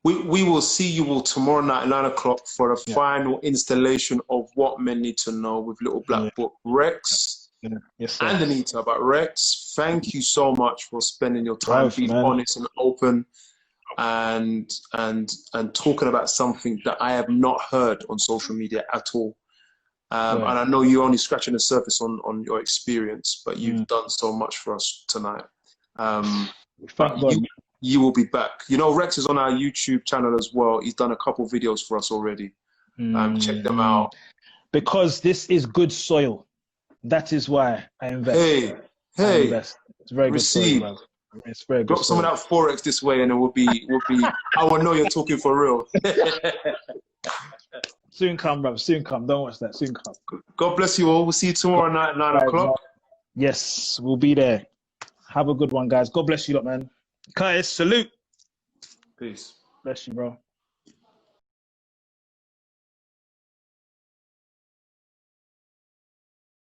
B: We will see you all tomorrow night at 9 o'clock for the final installation of What Men Need to Know with Little Black Book. Rex
A: Yes,
B: and Anita, but Rex, thank you so much for spending your time being honest and open and talking about something that I have not heard on social media at all. And I know you're only scratching the surface on your experience, but you've done so much for us tonight.
A: Thank God.
B: You will be back. You know, Rex is on our YouTube channel as well. He's done a couple videos for us already. Check them out.
A: Because this is good soil. That is why I invest.
B: Hey,
A: it's a very good story, bro. It's very good.
B: Drop some of that Forex this way, and it will be. I will know you're talking for real.
A: Soon come, bro. Soon come. Don't watch that. Soon come.
B: God bless you all. We'll see you tomorrow night at 9 o'clock.
A: Yes, we'll be there. Have a good one, guys. God bless you lot, man. Curtis, salute.
B: Peace.
A: Bless you, bro.